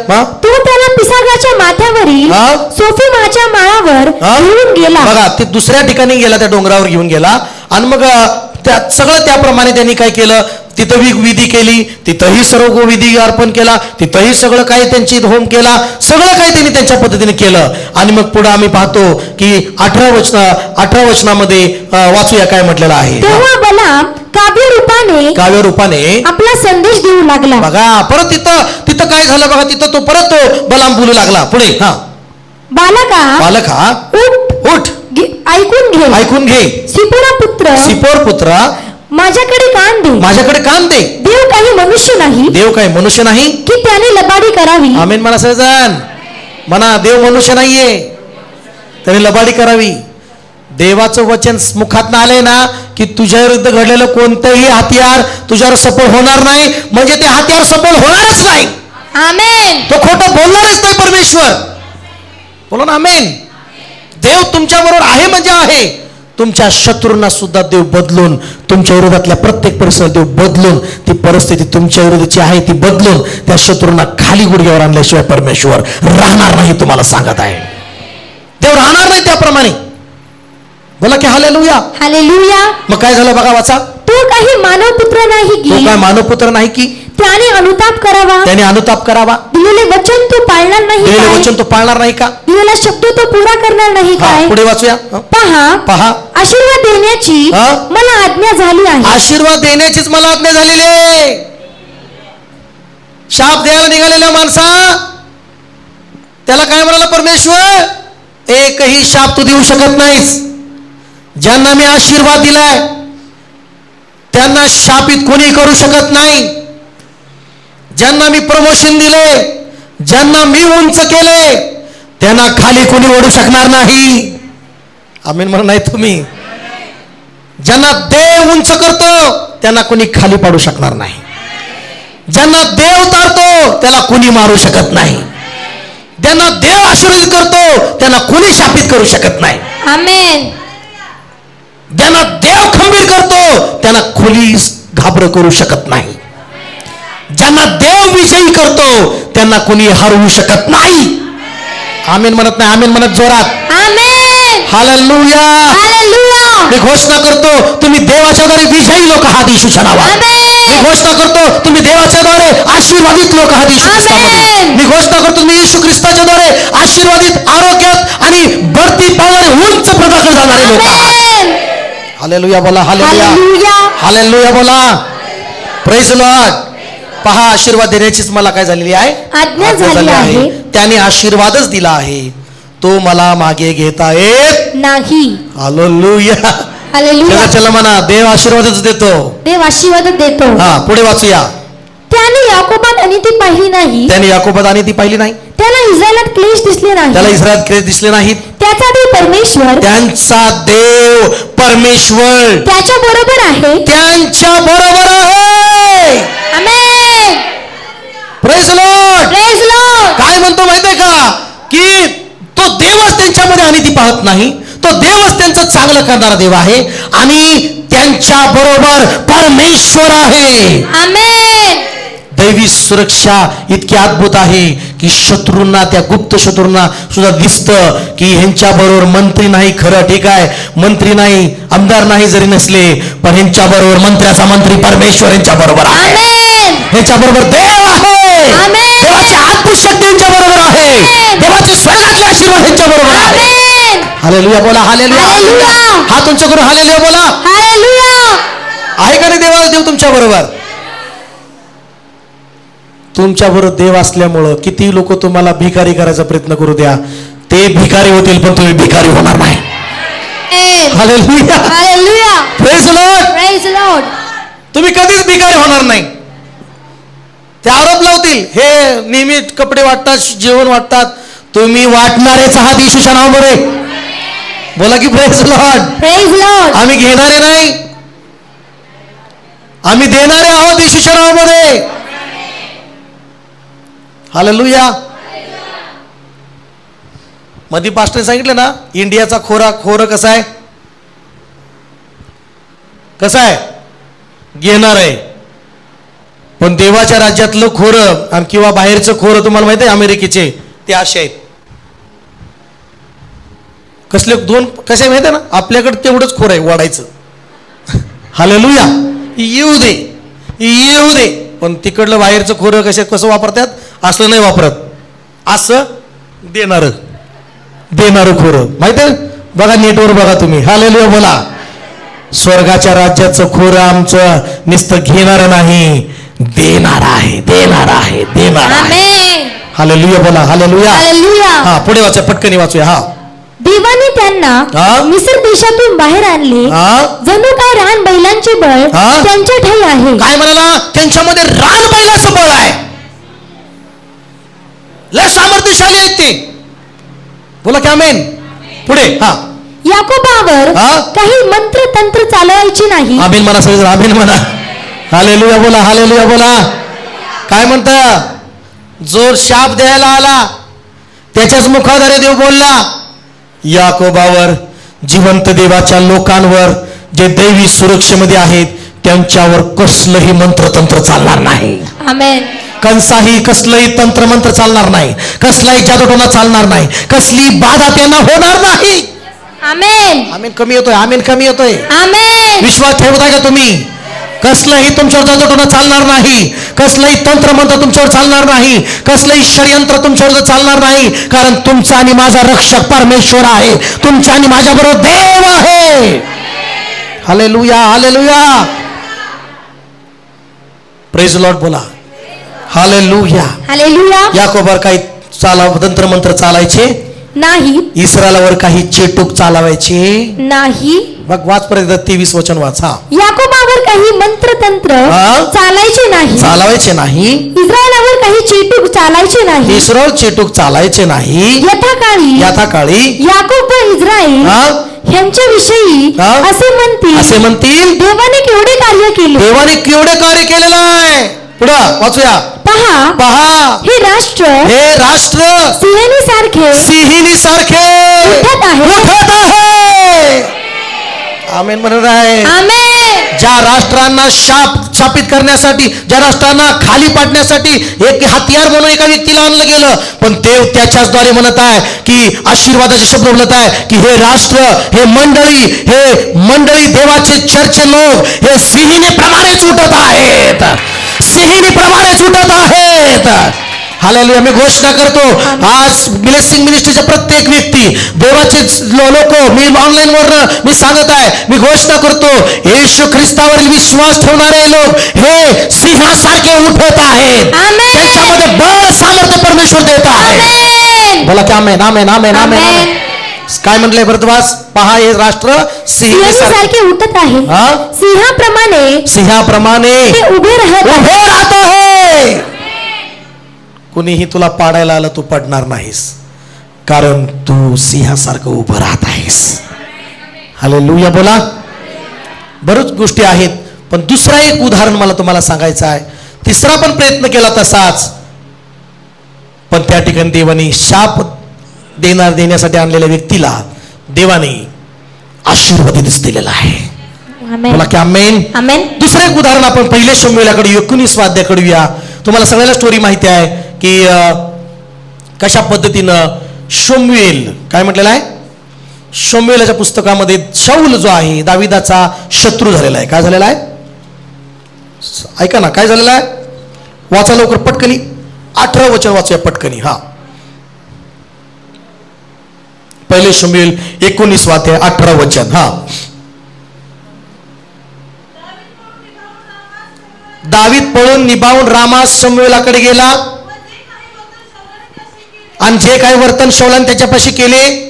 तू त्याला पिसागाच्या माथ्यावरील सोफीमाच्या माळावर घेऊन गेला. बघा ते दुसऱ्या ठिकाणी गेला, त्या डोंगरावर घेऊन गेला. आणि मग त्या सगळं त्याप्रमाणे त्यांनी काय केलं? तिथं विधी केली, तिथंही सर्व विधी अर्पण केला, तिथंही सगळं काही त्यांची होम केला, सगळं काही त्यांनी त्यांच्या पद्धतीने केलं. आणि मग पुढे आम्ही पाहतो की 18 वचनामध्ये वाचूया काय म्हटलेलं आहे. तेव्हा बलाम काव्य रूपाने आपला संदेश देऊ लागला. बघा परत तिथं काय झालं बघा. तिथं तो परत बलाम बोलू लागला. पुढे. हा. बालका उठ, ऐकून घे. सिपोर पुत्र माझ्याकडे कान दे. देव काही मनुष्य नाही की त्याने लबाडी करावी. आमेन म्हणा सजन. म्हणा देव मनुष्य नाहीये त्याने लबाडी करावी. देवाचं वचन मुखात आले ना की तुझ्या विरुद्ध घडलेलं कोणतंही हत्यार तुझ्यावर सफल होणार नाही. म्हणजे ते हत्यार सफल होणारच नाही. आमेन. तो खोटं बोलणारच नाही परमेश्वर. बोला ना आमेन. देव तुमच्या बरोबर आहे म्हणजे आहे. तुमच्या शत्रूंना सुद्धा देव बदलून, तुमच्या विरोधातल्या प्रत्येक परिस्थितीत देव बदलून, ती परिस्थिती तुमच्या विरोधाची आहे ती बदलून त्या शत्रूंना खाली गुडघ्यावर आणल्याशिवाय परमेश्वर राहणार नाही. तुम्हाला सांगत आहे देव राहणार नाही त्याप्रमाणे. बोला की हालेलुया. हालेलुया. मग काय झालं बघा वाचा. तो काही मानवपुत्र नाही की. तो काय मानवपुत्र नाही की त्याने अनुताप करावा. दिलेले वचन तो पाळणार नाही का? दिलेला शब्द तो पुरा करणार नाही काय? पुढे वाचूया. पहा आशीर्वाद देण्याची मला आज्ञा झाली आहे. आशीर्वाद देण्याचीच मला आज्ञा झालेली आहे. शाप द्यायला निघालेल्या माणसा त्याला काय म्हणाला परमेश्वर? एकही शाप तू देऊ शकत नाहीस. ज्यांना मी आशीर्वाद दिलाय त्यांना शापित कोणी करू शकत नाही. ज्यांना मी प्रमोशन दिले, ज्यांना मी उंच केले, त्यांना खाली कोणी ओढू शकणार नाही. आमीन म्हणा नाही तुम्ही. ज्यांना देव उंच करतो त्यांना कोणी खाली पाडू शकणार नाही. ज्यांना देव तारतो त्याला कोणी मारू शकत नाही. ज्यांना देव आशीर्वादित करतो त्यांना कोणी शापित करू शकत नाही. आमेन. ज्यांना देव खंबीर करतो त्यांना कोणी घाबर करू शकत नाही. ज्यांना देव विजयी करतो त्यांना कोणी हरवू शकत नाही. आमीन म्हणत नाही. आमीन म्हणत जोरात. आमेन. हालेलुया. हालेलुया. मी घोषणा करतो तुम्ही देवाच्या द्वारे विजयी लोक आहात येशूच्या नावात. मी घोषणा करतो तुम्ही देवाच्या द्वारे आशीर्वादित लोक आहात येशू ख्रिस्तामध्ये. मी घोषणा करतो तुम्ही येशू ख्रिस्ताच्या द्वारे आशीर्वादित, आरोग्यात आणि बढती पावणारे उंच प्रदाकडे जाणारे लोक आहात. हालेलुया बोला. हालेलुया. हालेलुया बोला. Praise Lord. पहा आशीर्वाद देण्याचीच मला काय झालेली आहे? आज्ञा झाली आहे. त्याने आशीर्वादच दिला आहे. तो मला मागे घेता येत नाही. हालेलुया. हालेलुया. चला म्हणा देव आशीर्वादच देतो. देव आशीर्वाद देतो. पुढे वाचूया. त्याने याकोबात अनिती पाहिली नाही. त्याने याकोबात अनिती पाहिली नाही. त्याला इस्रायलात क्लेश दिसले नाही. त्याला इस्रायलात क्लेश दिसले नाहीत. त्याचा देव परमेश्वर, त्यांचा देव परमेश्वर त्याच्या बरोबर आहे. त्यांच्या बरोबर आहे. Amen. Praise Lord. Praise Lord. काय म्हणतो माहितीये का की तो देवच त्यांच्यामध्ये अनिती पाहत नाही. तो देवच त्यांचं चांगलं करणारा देव आहे आणि त्यांच्या बरोबर परमेश्वर आहे. आमेन. दैवी सुरक्षा इतकी अद्भुत आहे की शत्रूंना, त्या गुप्त शत्रूंना सुद्धा दिसतं की ह्यांच्या बरोबर मंत्री नाही. खरं ठीक आहे, मंत्री नाही, आमदार नाही जरी नसले, पण ह्यांच्या बरोबर मंत्र्याचा मंत्री परमेश्वर यांच्या बरोबर आहे. ह्यांच्या बरोबर देव आहे. देवाची अद्भुत शक्ती यांच्या बरोबर आहे. देवाचे स्वर्गातले आशीर्वाद यांच्या बरोबर आहे. हालेलुया बोला. हालेलुया. हात उंच करून हालेलुया बोला. हालेलुया. आहे का नाही देव तुमच्या बरोबर? तुमच्या बरोबर देव असल्यामुळं किती लोक तुम्हाला भिकारी करायचा प्रयत्न करू द्या, ते भिकारी होतील पण तुम्ही भिकारी होणार नाही. Hallelujah, hallelujah, praise Lord, praise Lord. तुम्ही कधीच भिकारी होणार नाही. ते आरोप लावतील, हे नेहमी कपडे वाटतात, जेवण वाटतात, तुम्ही वाटणारेच आहात येशूच्या नावामध्ये. बोला की प्रेज लॉर्ड, प्रेज लॉर्ड. आम्ही घेणारे नाही, आम्ही देणारे आहोत येशूच्या नावामध्ये. हालेलुया. मध्ये पास्टरने सांगितलं ना, इंडियाचा खोरं कसा आहे, कसा आहे, घेणार आहे. पण देवाच्या राज्यातलं खोरं आणि किंवा बाहेरचं खोरं तुम्हाला माहिती आहे, अमेरिकेचे ते असे आहेत. कसले दोन कसे माहिती आहे ना, आपल्याकडे तेवढंच खोरं आहे वाढायचं. हालेलुया, येऊ दे येऊ दे. पण तिकडलं बाहेरचं खोरं कसं वापरतात, असं नाही वापरत, असं देणारं खोरं माहिती आहे. बघा नेटवर बघा तुम्ही. हालेलुया बोला. स्वर्गाच्या राज्याचं खोरं आमचं नुसतं घेणार नाही, देणार आहे, देणार आहे, देणार आहे. हालेलुया बोला, हालेलुया. हा पुढे वाचा, पटकनी वाचूया. हा, देवाने त्यांना मिस्र देशातून बाहेर आणले, जणू काय रान बैलांचे बळ त्यांच्या ठाई आहे. काय म्हणाला, त्यांच्यामध्ये रान बैलाचं बळ आहे, लय सामर्थ्यशाली आहेत ते. बोला की आमेन. पुढे. हा, याकोबावर काही मंत्र तंत्र चालवायची नाही. आमेन म्हणा सगळे, आमेन म्हणा. हालेलुया बोला, हालेलुया बोला. काय म्हणता, जो शाप द्यायला आला त्याच्याच मुखाद्वारे देव बोलला. याकोबावर, जिवंत देवाच्या लोकांवर जे दैवी सुरक्षेमध्ये आहेत त्यांच्यावर कसलंही मंत्रतंत्र चालणार नाही. आमेन. कंसाही कसलंही तंत्रमंत्र चालणार नाही, कसलाही जादूटोना चालणार नाही, कसली बाधा त्यांना होणार नाही. आमेन. आमेन कमी होतोय, आमेन कमी होतोय. आमेन. विश्वास ठेवताय का तुम्ही? कसलंही तुमच्यावर जादूटोना चालणार नाही, कसलंही तंत्रमंत्र तुमच्यावर चालणार नाही, कसलंही षडयंत्र तुमच्यावर चालणार नाही. कारण तुमचा आणि माझा रक्षक परमेश्वर आहे, तुमच्या आणि माझ्या बरोबर देव आहे. हालेलुया, हालेलुया, प्रेज लॉर्ड बोला. Hallelujah, hallelujah. याकोबावर काही तंत्रमंत्र चालायचे नाही, इस्रायलावर काही चेटूक चालवायचे नाही. बघ वाच पर्यंत 23 वचन वाच. हा, याकोबावर काही मंत्रतंत्र चालायचे नाही, चालवायचे नाही. इस्रायलावर काही चेटूक चालायचे नाही, इस्रायल चेटूक चालायचे नाही. यथाकाळी याकोब व इस्रायल यांच्या विषयी असे म्हणतील, देवाने केवढे कार्य केले, देवाने केवढे कार्य केलेलं आहे. पुढं वाचूया. पहा, हे राष्ट्र सिंहिणी सारखे उठत आहे. आमेन म्हणत आहे. ज्या राष्ट्रांना शापित करण्यासाठी, ज्या राष्ट्रांना खाली पाडण्यासाठी एक हत्यार म्हणून एका व्यक्तीला आणलं गेलं, पण देव त्याच्याच द्वारे म्हणत आहे की आशीर्वादाचे शब्द बोलत आहे की हे राष्ट्र, हे मंडळी देवाचे चर्चे लोक हे सिंहिणी प्रमाणेच उठत आहेत, सिंहिणी प्रमाणेच उठत आहेत. हालेलुया. मी घोषणा करतो, आज ब्लेसिंग मिनिस्ट्रीच्या प्रत्येक व्यक्ती, देवाचे लोक, मी ऑनलाईन वर मी सांगत आहे, मी घोषणा करतो, येशू ख्रिस्तावरील विश्वास ठेवणारे लोक हे सिंहासारखे उठत आहेत, त्यांच्यामध्ये बळ सामर्थ्य परमेश्वर देत आहे. बोला की आमेन, आमेन, आमेन, आमेन. काय म्हटलंय भरद्वाज? पहा, हे राष्ट्र सिंहासारखे उठत आहे, सिंहाप्रमाणे उभे राहत आहे. कुणीही तुला पाडायला आलं तू पडणार नाहीस, कारण तू सिंहासारखं उभं राहत आहेस. हालेलुया बोला. बरेच गोष्टी आहेत, पण दुसरा एक उदाहरण मला तुम्हाला सांगायचं आहे. तिसरा पण प्रयत्न केला तसाच, पण त्या ठिकाणी देवाने शाप देण्यासाठी आणलेल्या व्यक्तीला देवाने आशीर्वादित दिलेला आहे. बोला की आमेन, आमेन. दुसरं एक उदाहरण आपण पहिले शमूएलाकडे 19 अध्यायाकडे येऊया. तुम्हाला सगळ्याला स्टोरी माहिती आहे की कशा पद्धतीनं शमूएल, काय म्हटलेलं आहे, शमूएलाच्या पुस्तकामध्ये शाऊल जो आहे दाविदाचा शत्रू झालेला आहे. काय झालेला आहे ऐका ना, काय झालेलं आहे, वाचा लवकर पटकनी. 18 वचन वाचूया पटकनी. हा, पहिले शमूएल 19 अध्याय 18 वचन. हा, दावीद पळून निभावून रामा शमूएलाकडे गेला आणि जे काही वर्तन शौलाने त्याच्यापाशी केले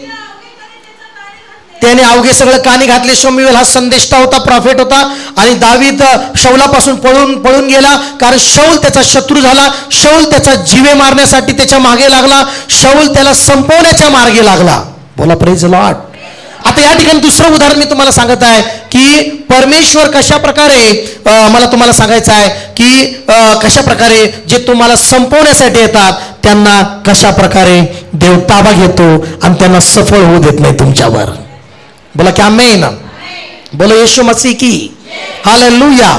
त्याने अवघे सगळं कानी घातले. शमूएल हा संदेष्टा होता, प्रॉफेट होता आणि दावीद शौलापासून पळून गेला कारण शौल त्याचा शत्रू झाला. शौल त्याचा जीवे मारण्यासाठी त्याच्या मागे लागला. शौल त्याला संपवण्याच्या मार्गे लागला. बोला प्रेज द लॉर्ड. आता या ठिकाणी दुसरं उदाहरण मी तुम्हाला सांगत आहे की परमेश्वर कशा प्रकारे मला तुम्हाला सांगायचं आहे की कशा प्रकारे जे तुम्हाला संपवण्यासाठी येतात त्यांना कशा प्रकारे देव ताबा घेतो आणि त्यांना सफळ होऊ देत नाही तुमच्यावर. बोला की आमेन. बोला येशू मसीह की हालेलुया.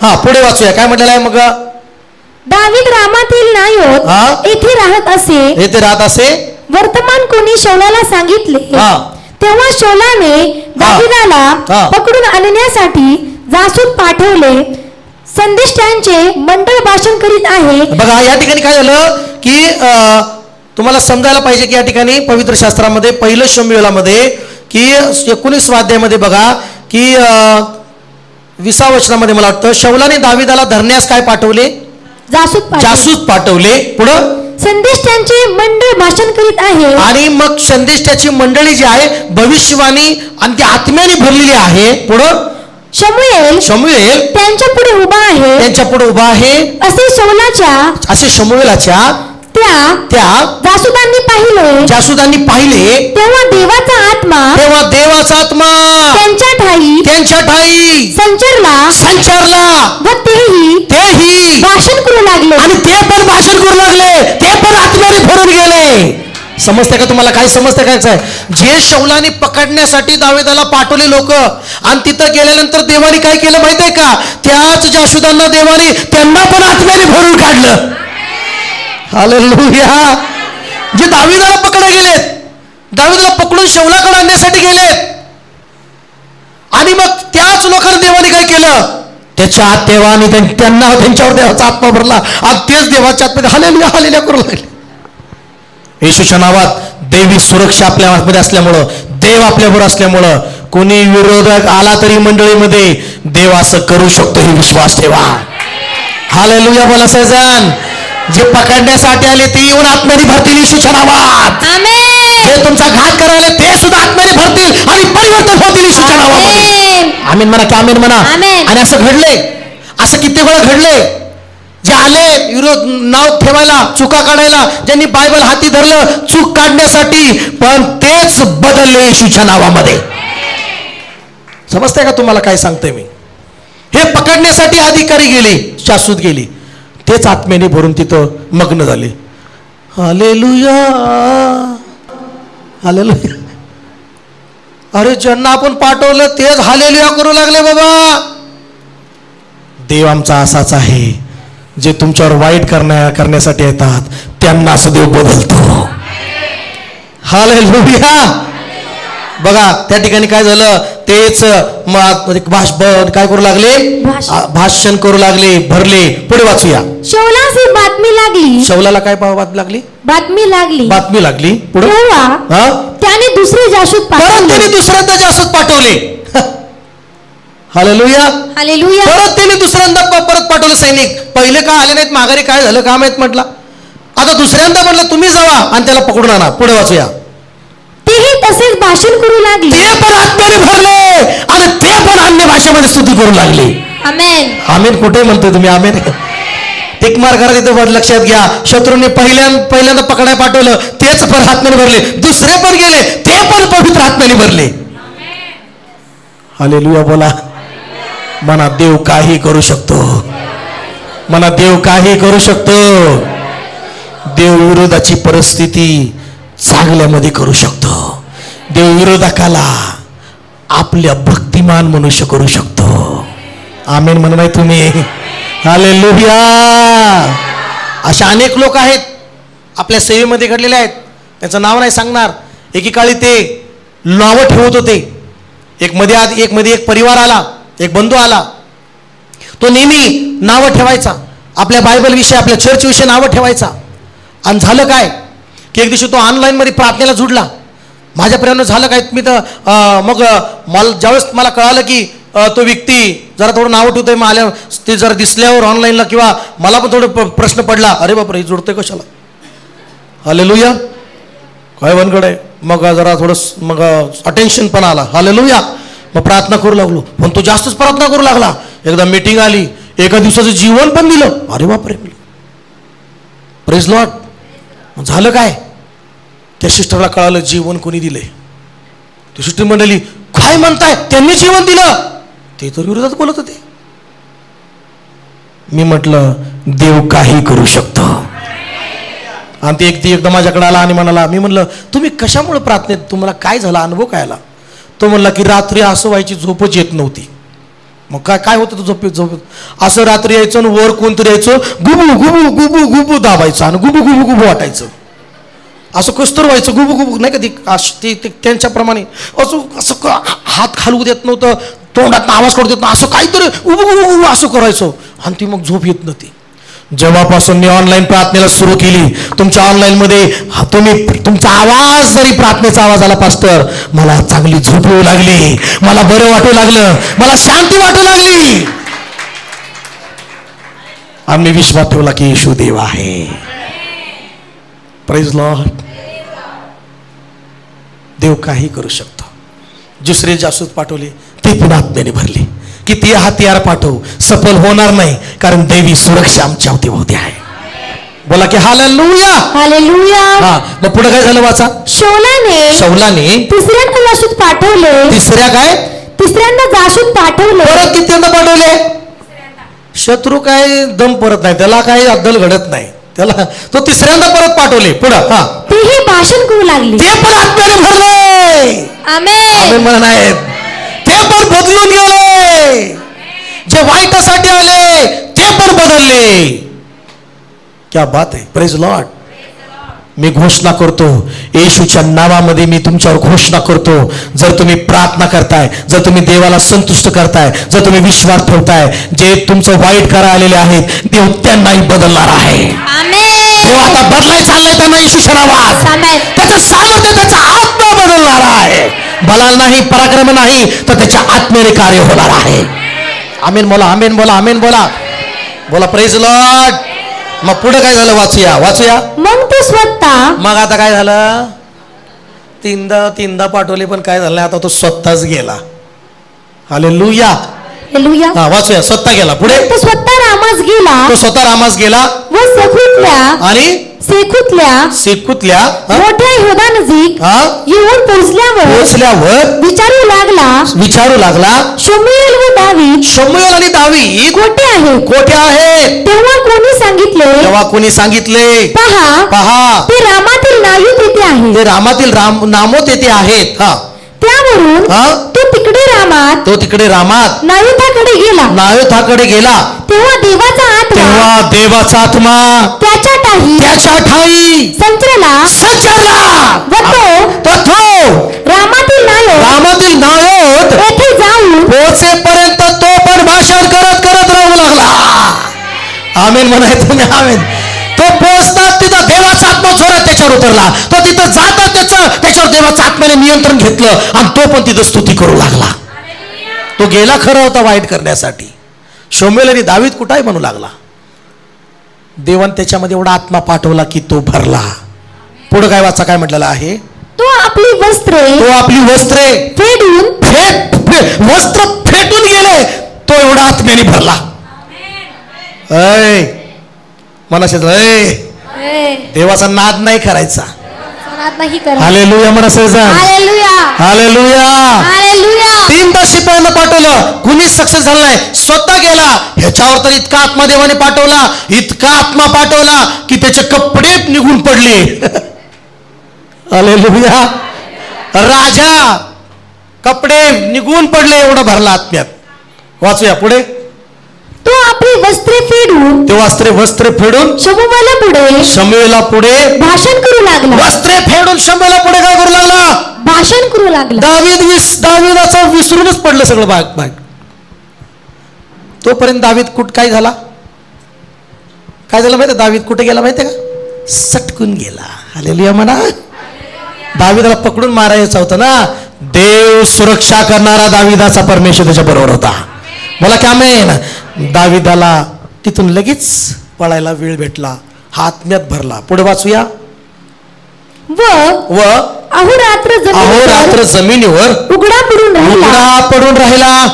हा पुढे वाचूया काय म्हटलेलं आहे मग. दावीद रामातील नायोत येथे राहत असे वर्तमान कोणी शौलाला सांगितले. तेव्हा शौलाने दावीदाला पकडून आणण्यासाठी जासूस पाठवले. संदेष्टांचे मंडळ भाषण करीत आहे. बघा या ठिकाणी काय झालं की तुम्हाला समजायला पाहिजे की या ठिकाणी पवित्र शास्त्रामध्ये पहिलं शमूएलामध्ये की 19 अध्यायामध्ये बघा की 20 वचनामध्ये मला वाटतं शौलाने दावीदाला धरण्यास काय पाठवले. जासूस पाठवले. पुढं संदेष्टांचे मंडळ भाषण करीत आहे आणि मग संदेष्टाची मंडळी जी आहे भविष्यवाणी आणि ती आत्म्याने भरलेली आहे. पुढं शमूएल त्यांच्या पुढे उभा आहे असे शमूएलाच्या त्या जासूदांनी पाहिले. तेव्हा देवाचा आत्मा त्यांच्या ठाई संचारला व तेही भाषण करू लागले आणि ते पण भाषण करू लागले. ते पण आत्म्याने भरून गेले. समजते का तुम्हाला काय समजते काय. जे शौलाने पकडण्यासाठी दावीदाला पाठवले लोक आणि तिथं गेल्यानंतर देवाने काय केलं माहितीये का. त्याच जासूदांना देवाने त्यांना पण आत्म्याने भरून काढलं. हालेलुया. जे दावीदाला पकडले गेलेत, दावीदाला पकडून शौलाकडे आणण्यासाठी गेलेत आणि मग त्याच लोकांना देवाने काय केलं त्याच्या आत देवाने त्यांना त्यांच्यावर देवाचा आत्मा भरला आणि तेच देवाच्या आत्म्यात हालेलुया करू लागले. येशूच्या नावात देवी सुरक्षा आपल्या मध्ये असल्यामुळं, देव आपल्याबरोबर असल्यामुळं कोणी विरोधक आला तरी मंडळीमध्ये देव असं करू शकतो हे विश्वास ठेवा. हालेलुया. बोला सजन. जे पकडण्यासाठी आले ते येऊन आत्म्याने भरतील येशूच्या नावात. जे तुमचा घात करायला ते सुद्धा आत्म्याने भरतील आणि परिवर्तन होतील येशूच्या नावामध्ये. आमीन म्हणा की आमीन म्हणा. आणि असं घडले, असं किती वेळा घडले. जे आले विरोध नाव ठेवायला, चुका काढायला, ज्यांनी बायबल हाती धरलं चूक काढण्यासाठी, पण तेच बदलले येशूच्या नावामध्ये. समजतंय का तुम्हाला काय सांगतोय मी. हे पकडण्यासाठी अधिकारी गेले, शाश्वत गेले, तेच आत्म्याने भरून तिथं मग्न झाले. Hallelujah hallelujah. अरे ज्यांना आपण पाठवलं तेच हालेलुया करू लागले. बाबा देव आमचा असाच आहे, जे तुमच्यावर वाईट करण्यासाठी येतात त्यांनाच देव बदलतो. हालेलुया. बघा त्या ठिकाणी काय झालं, तेच काय करू लागले, भाषण करू लागले, भरले. पुढे वाचूया. शौलास बातमी लागली. शौलाला काय बातमी लागली. पुढे त्याने दुसरे जासूस त्याने दुसऱ्यांदा जासूस पाठवले. Hallelujah hallelujah. परत त्याने दुसऱ्यांदा परत पाठवले सैनिक. पहिले का आले नाहीत, माघारी काय झालं का माहित म्हटलं. आता दुसऱ्यांदा म्हटलं तुम्ही जावा आणि त्याला पकडून आणा. पुढे वाचूया. तेही तसेच भाषण करू लागले. ते पण आत्म्याने भरले आणि ते पण अन्य भाषेमध्ये स्तुती करू लागले. आमेन. आमेन कुठे म्हणतोय तुम्ही आमेन. टिकमार करा तिथं लक्षात घ्या. शत्रूने पहिल्यांदा पकडाय पाठवलं तेच पण आत्म्याने भरले. दुसरे पण गेले ते पण पवित्र आत्म्याने भरले. हालेलुया. बोला म्हणा देव काही करू शकतो. म्हणा देव काही करू शकतो. देव विरोधाची परिस्थिती चांगल्यामध्ये करू शकतो. देव विरोधकाला आपल्या भक्तिमान मनुष्य करू शकतो. आमेन म्हणा नाही तुम्ही. हालेलुया. अशा अनेक लोक आहेत आपल्या सेवेमध्ये घडलेले आहेत. त्याचं नाव नाही सांगणार. एकेकाळी ते नावं ठेवत होते. एक परिवार आला, एक बंधू आला, तो नेहमी नावं ठेवायचा. आपल्या बायबल विषयी, आपल्या चर्च विषयी नावं ठेवायचा. आणि झालं काय की एक दिवशी तो ऑनलाईनमध्ये प्रार्थनेला जुडला. माझ्यापर्यंत झालं काय, मी तर मग मला ज्यावेळेस मला कळालं की तो व्यक्ती जरा थोडं नाव ठेवतोय, मग आल्या ते जरा दिसल्यावर ऑनलाईनला किंवा मला पण थोडं प्रश्न पडला, अरे बापरे जोडतोय कशाला, हालेलुया, काय वनगड आहे. मग जरा थोडं मग अटेन्शन पण आला, हालेलुया. मग प्रार्थना करू लागलो, पण तो जास्तच प्रार्थना करू लागला. एकदा मीटिंग आली, एका दिवसाचं जीवन पण दिलं. अरे बापरे, प्रेज लॉर्ड. मग झालं काय, त्या सिस्टरला कळालं जीवन कोणी दिलंय. ती सिस्टर म्हणाली, काय म्हणताय, त्यांनी जीवन दिलं, ते तर विरोधात बोलत होते. मी म्हटलं देव काही करू शकतो. आणि ती एकटी एकदा माझ्याकडे आला आणि म्हणाला, मी म्हणलं तुम्ही कशामुळे प्रार्थनेत, तुम्हाला काय झाला, अनुभव काय आला. तो म्हणला की रात्री असं व्हायची, झोपच येत नव्हती. मग काय होतं, झोपेत असं रात्री यायचं आणि वर कोणतरी यायचं, गुबू गुबू गुबू गुबू दाबायचं आणि गुबू गुबू गुबू वाटायचं, असं कस्तर व्हायचं, गुबू गुबू नाही का ती त्यांच्याप्रमाणे असं असं हात खालवू देत नव्हतं, तोंडात आवाज काढू देत नव्हतं, असं काहीतरी उभू उभू असं करायचं आणि ती मग झोप येत नव्हती. जेव्हापासून मी ऑनलाईन प्रार्थनेला सुरू केली, तुमच्या ऑनलाईन मध्ये तुम्ही तुमचा आवाज जरी प्रार्थनेचा आवाज आला, पास्टर मला चांगली झोप येऊ लागली, मला बरं वाटू लागलं, मला शांती वाटू लागली. आम्ही विश्वास ठेवला की येशू देव आहे. Praise Lord. देव काही करू शकतो. दुसरे जासूस पाठवले, ते पुन्हा आत्म्याने भरले. किती हत्यार पाठवू, सफल होणार नाही, कारण देवी सुरक्षा आमच्या अवतीभोवती आहे. बोला की हालेलुया, हालेलुया. हा, मग पुढे काय झालं वाचा. शौलाने तिसऱ्यांदा जासूस पाठवले. तिसऱ्यांदा जासूस पाठवले. परत किती पाठवले. शत्रू काय दम परत नाही, त्याला काही अद्दल घडत नाही, त्याला तो तिसऱ्यांदा परत पाठवले. पुढं हा, तेही भाषण करू लागले, ते पण आत्म्याने भरले. आमेन म्हणत, ते पण बदलून गेले. जे वाईटासाठी आले ते पण बदलले. क्या बात आहे. Praise Lord. मी घोषणा करतो, येशूच्या नावामध्ये मी तुमच्यावर घोषणा करतो, जर तुम्ही प्रार्थना करताय, जर तुम्ही देवाला संतुष्ट करताय, जर तुम्ही विश्वास ठेवताय, जे तुमचं वाईट करा आलेले आहेत, देव त्यांनाही बदलणार आहे. देव आता बदलाय चाललाय त्यांना येशूच्या नावात. त्याचं सामर्थ्य, त्याचा आत्मा बदलणार आहे. बलाल नाही, पराक्रम नाही, तर त्याच्या आत्म्याने कार्य होणार आहे. आमेन बोला, आमेन बोला, आमेन बोला, बोला. Praise Lord. मग पुढे काय झालं, वाचूया. मग तो स्वतः, मग आता काय झालं, तीनदा पाठवले, पण काय झालं, आता तो स्वतःच गेला. Hallelujah, hallelujah. हा, वाचूया. स्वतः गेला. पुढे तो स्वतः रामास गेला व सेखुतल्या मोठ्या यहूदा नजीक येऊन पोहोचल्यावर विचारू लागला शमूएल आणि दावीद कोठे आहेत. तेव्हा कोणी सांगितले, पहा ते रामातील नामोत येथे आहेत. त्यावरून तो तिकडे रामात नायोथाकडे गेला. तेव्हा देवाचा आत्मा त्याच्या ठाई संचरला व तो रामातील नायोत येथे जाऊन पोहोचेपर्यंत तो पण भाषण करत राहू लागला. आमेन म्हणायचं तुम्ही, आमेन. तो पोहोचतात तिथं देवाचा आत्मा जोरात त्याच्यावर उतरला. तो तिथं जातात त्याच्यावर देवाचा आत्म्याने नियंत्रण घेतलं आणि तो पण तिथं स्तुती करू लागला. तो गेला खरं होता वाईट करण्यासाठी. शमूएल आणि दावीद कुठाही म्हणू लागला. देवान त्याच्यामध्ये एवढा आत्मा पाठवला की तो भरला. पुढे काय वाचा, काय म्हटलेलं आहे, तो आपली वस्त्रे वस्त्र फेटून गेले, तो एवढा आत्म्याने भरला. देवाचा नाद नाही करायचा. हालेलुया म्हणा सगळेजण. हालेलुया. 3दा शिपायांना पाठवलं, कुणीच सक्सेस झालं नाही. स्वतः गेला. ह्याच्यावर तर इतका आत्मा देवाने पाठवला, इतका आत्मा पाठवला की त्याचे कपडे निघून पडले. हालेलुया. राजा कपडे निघून पडले, एवढं भरला आत्म्यात. वाचूया पुढे. तो आपली वस्त्रे फेडून शमूएला पुढे भाषण करू लागला. वस्त्रे फेडून शमूएला पुढे काय करू लागला, भाषण करू लागला. दावीदाचं विसरूनच पडलं सगळं भाग. तोपर्यंत दावीद काय झाला माहिती, दावीद कुठे गेला माहितीये का, सटकून गेला. हालेलुया म्हणा. दावीदाला पकडून मारायचं होतं ना, देव सुरक्षा करणारा दाविदाचा परमेश्वर त्याच्या बरोबर होता. बोला की आमेन. दाविदाला तिथून लगेच पळायला वेळ भेटला, हा आत्म्यात भरला. पुढे वाचूया. व अहोरात्र जमिनीवर उघडा पडून राहिला.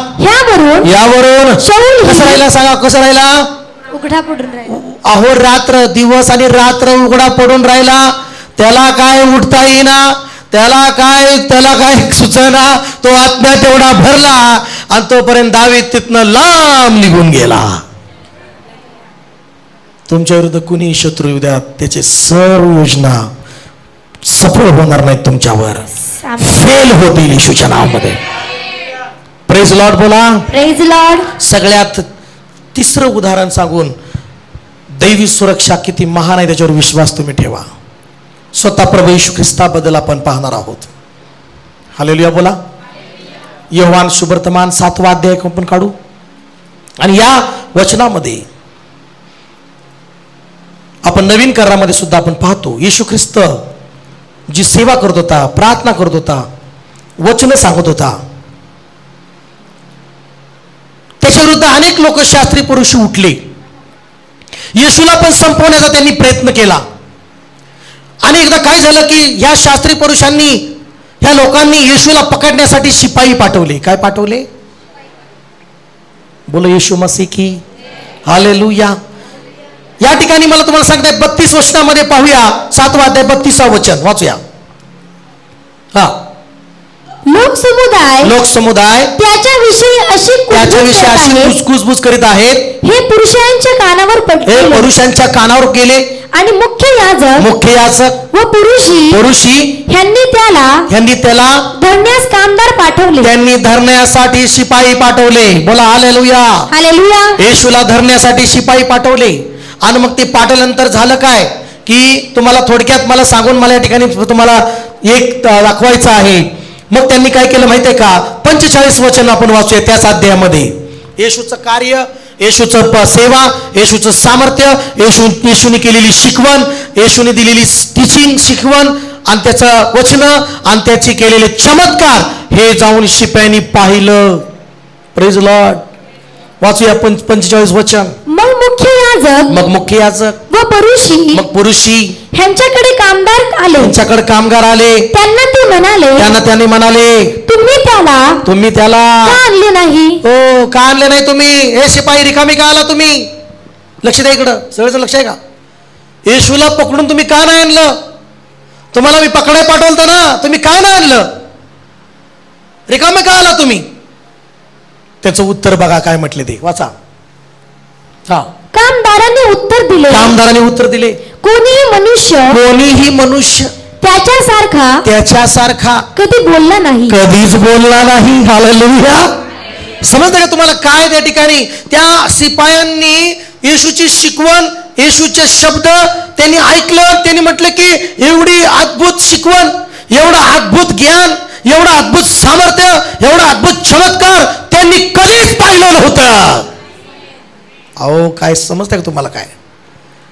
यावरून शाऊल कसं राहिला सांगा, कसं राहिला? उघडा पडून राहिला. अहोरात्र, दिवस आणि रात्र उघडा पडून राहिला. त्याला काय उठता येईना, त्याला काय सुचना. तो आत्म्यात एवढा भरला आणि तोपर्यंत दावीद तिथनं लांब निघून गेला. तुमच्या विरुद्ध कुणी शत्रू येऊ द्या, त्याचे सर्व योजना सफळ होणार नाहीत, तुमच्यावर फेल होतील येशूच्या नावामध्ये. प्रेज लॉर्ड बोला. Praise Lord. सगळ्यात तिसरं उदाहरण सांगून दैवी सुरक्षा किती महान आहे त्याच्यावर विश्वास तुम्ही ठेवा. स्वतः प्रभू येशू ख्रिस्ताबद्दल आपण पाहणार आहोत. हालेलुया बोला. योहान शुभवर्तमान 7वा अध्याय आपण काढू आणि या वचनामध्ये आपण नवीन करारामध्ये सुद्धा आपण पाहतो येशू ख्रिस्त जी सेवा करत होता, प्रार्थना करत होता, वचन सांगत होता, त्याच्या विरुद्ध अनेक लोक शास्त्री पुरुष उठले. येशूला पण संपवण्याचा त्यांनी प्रयत्न केला. आणि एकदा काय झालं की ह्या शास्त्री पुरुषांनी, ह्या लोकांनी येशूला पकडण्यासाठी शिपाई पाठवले. काय पाठवले? बोलो येशू मसीह की हालेलुया. या ठिकाणी मला तुम्हाला सांगताय 32 वचनामध्ये पाहूया. 7वा अध्याय 32वा वचन वाचूया. हा. लोकसमुदाय त्याच्याविषयी अशी कुजबुज करीत आहेत. हे पुरुषांच्या कानावर गेले आणि मुख्य याजक व पुरुषी ह्यांनी त्याला धरण्यास कामदार पाठवले. त्यांनी धरण्यासाठी शिपाई पाठवले. बोला हालेलुया. हालेलुया. येशूला धरण्यासाठी शिपाई पाठवले. आणि मग ते पाठवल्यानंतर झालं काय की तुम्हाला थोडक्यात मला सांगून मला या ठिकाणी तुम्हाला एक दाखवायचं आहे. मग त्यांनी काय केलं माहितीये का? 45 वचन आपण वाचूया त्याच अध्यायामध्ये. येशूचं कार्य, येशूचं सेवा, येशूचं सामर्थ्य, येशूने केलेली शिकवण, येशूने दिलेली टीचिंग शिकवण आणि त्याचं वचन आणि त्याचे केलेले चमत्कार हे जाऊन शिपायांनी पाहिलं. Praise Lord. वाचूया 45 वचन. मग मुख्य याजक व पुरुषी ह्यांच्याकडे कामगार आले. त्यांनी म्हणाले तुम्ही त्याला का आणले नाही? हो, का आणले नाही तुम्ही? हे शिपाई रिकामी का आला तुम्ही? लक्ष द्या इकडं, सगळ्याचं लक्ष आहे का? येशूला पकडून तुम्ही का नाही आणलं? तुम्हाला मी पकडाय पाठवलं ना, तुम्ही का नाही आणलं? रिकामे का आला तुम्ही? त्याचं उत्तर बघा काय म्हटले ते वाचा. हा. कामदारांनी उत्तर दिले कोणीही मनुष्य त्याच्यासारखा कधीच बोलला नाही. हालेलुया. समजतं का तुम्हाला काय त्या ठिकाणी? त्या शिपायांनी येशूची शिकवण, येशूचे शब्द त्यांनी ऐकलं. त्यांनी म्हटलं की एवढी अद्भुत शिकवण, एवढं अद्भुत ज्ञान, एवढं अद्भुत सामर्थ्य, एवढा अद्भुत चमत्कार त्यांनी कधीच पाहिलं नव्हतं. अहो काय समजतंय का तुम्हाला? काय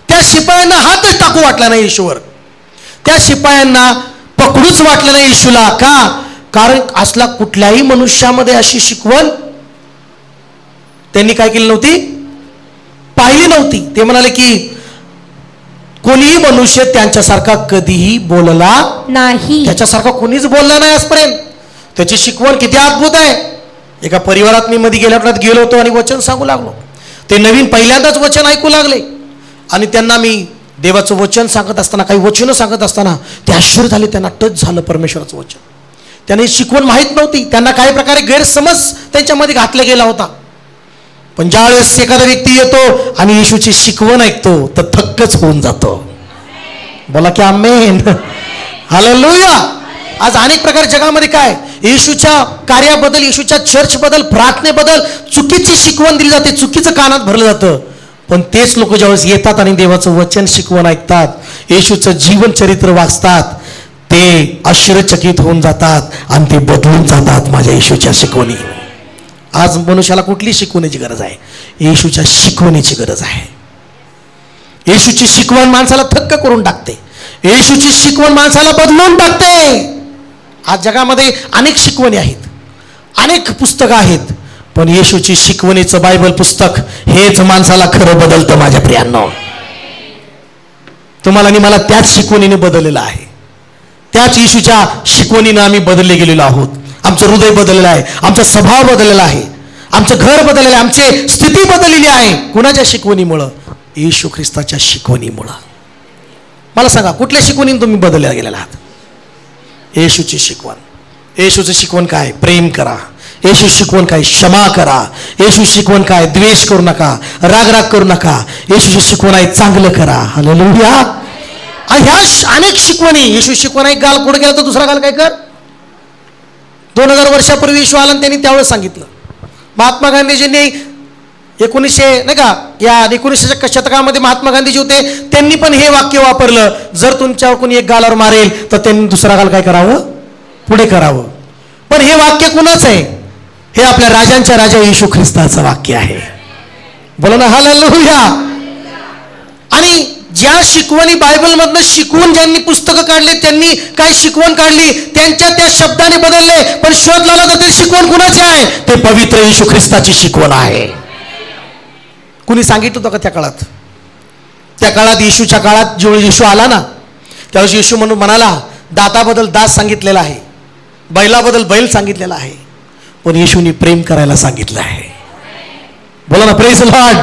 त्या शिपायांना हातच टाकू वाटला नाही येशूवर. त्या शिपायांना पकडूच वाटलं नाही येशूला. का? कारण असला कुठल्याही मनुष्यामध्ये अशी शिकवण त्यांनी काय केली नव्हती, पाहिली नव्हती. ते म्हणाले की कोणीही मनुष्य त्यांच्यासारखा कधीही बोलला नाही. त्याच्यासारखा कोणीच बोलला नाही आजपर्यंत. त्याची शिकवण किती अद्भुत आहे. एका परिवारात मी मध्ये गेल्या गेलो होतो आणि वचन सांगू लागलो. ते नवीन पहिल्यांदाच वचन ऐकू लागले आणि त्यांना मी देवाचं वचन सांगत असताना, काही वचनं सांगत असताना ते आश्चर्य झाले. त्यांना टच झालं परमेश्वराचं वचन. त्यांनी शिकवण माहीत नव्हती. त्यांना काही प्रकारे गैरसमज त्यांच्यामध्ये घातला गेला होता. पण ज्यावेळेस एखादा व्यक्ती येतो आणि येशूची शिकवण ऐकतो तर थक्कच होऊन जातो. बोला की आमेन. हालेलुया. आज अनेक प्रकारे जगामध्ये काय येशूच्या कार्याबद्दल, येशूच्या चर्चबद्दल, प्रार्थनेबद्दल चुकीची शिकवण दिली जाते, चुकीचं कानात भरलं जातं. पण तेच लोक ज्यावेळेस येतात आणि देवाचं वचन शिकवण ऐकतात, येशूचं जीवन चरित्र वाचतात, ते आश्चर्यचकित होऊन जातात आणि ते बदलून जातात माझ्या येशूच्या शिकवणी. आज मनुष्याला कुठली शिकवण्याची गरज आहे? येशूच्या शिकवणीची गरज आहे. येशूची शिकवण माणसाला थक्क करून टाकते. येशूची शिकवण माणसाला बदलून टाकते. आज जगामध्ये अनेक शिकवणी आहेत, अनेक पुस्तकं आहेत, पण येशूची शिकवणीचं बायबल पुस्तक हेच माणसाला खरं बदलतं. माझ्या प्रियांनो, तुम्हाला आणि मला त्याच शिकवणीने बदललेलं आहे. त्याच येशूच्या शिकवणीनं आम्ही बदलले गेलेलो आहोत. आमचं हृदय बदललेलं आहे, आमचा स्वभाव बदललेला आहे, आमचं घर बदललेलं आहे, आमची स्थिती बदललेली आहे. कुणाच्या शिकवणीमुळं? येशू ख्रिस्ताच्या शिकवणीमुळं. मला सांगा, कुठल्या शिकवणीने तुम्ही बदलल्या गेलेला आहात? येशूची शिकवण. येशूचं शिकवण काय? प्रेम करा. येशू शिकवण काय? क्षमा करा. येशू शिकवण काय? द्वेष करू नका, राग करू नका. येशूची शिकवण आहे चांगलं करा. हालेलुया. ह्या अनेक शिकवणी. येशू शिकवण आहे गाल पुढे गेला तर दुसरा गाल काय कर. 2000 वर्षापूर्वी येशू आला, त्यांनी त्यावेळेस सांगितलं. महात्मा गांधीजींनी 1900 नाही का, या 1900च्या शतकामध्ये महात्मा गांधीजी होते, त्यांनी पण हे वाक्य वापरलं, जर तुमच्यावर कोणी एक गालावर मारेल तर त्यांनी दुसरा गाल काय करावं? पुढे करावं. पण हे वाक्य कुणाच आहे? हे आपल्या राजांच्या राजा येशू ख्रिस्ताचं वाक्य आहे. बोला ना हालेलुया. आणि ज्या शिकवणी बायबलमधनं शिकवून ज्यांनी पुस्तकं काढले, त्यांनी काय शिकवण काढली, त्यांच्या त्या शब्दाने बदलले. पण शोध लावला तर ते शिकवण कुणाची आहे? ते पवित्र येशू ख्रिस्ताची शिकवण आहे. कुणी सांगितलं होतं का त्या काळात? त्या काळात, येशूच्या काळात जेव्हा येशू आला ना, त्यावेळेस येशू म्हणून म्हणाला, दाताबद्दल दात सांगितलेला आहे, बैलाबद्दल बैल सांगितलेला आहे, पण येशूनी प्रेम करायला सांगितलं आहे. बोला ना प्रेज लॉर्ड.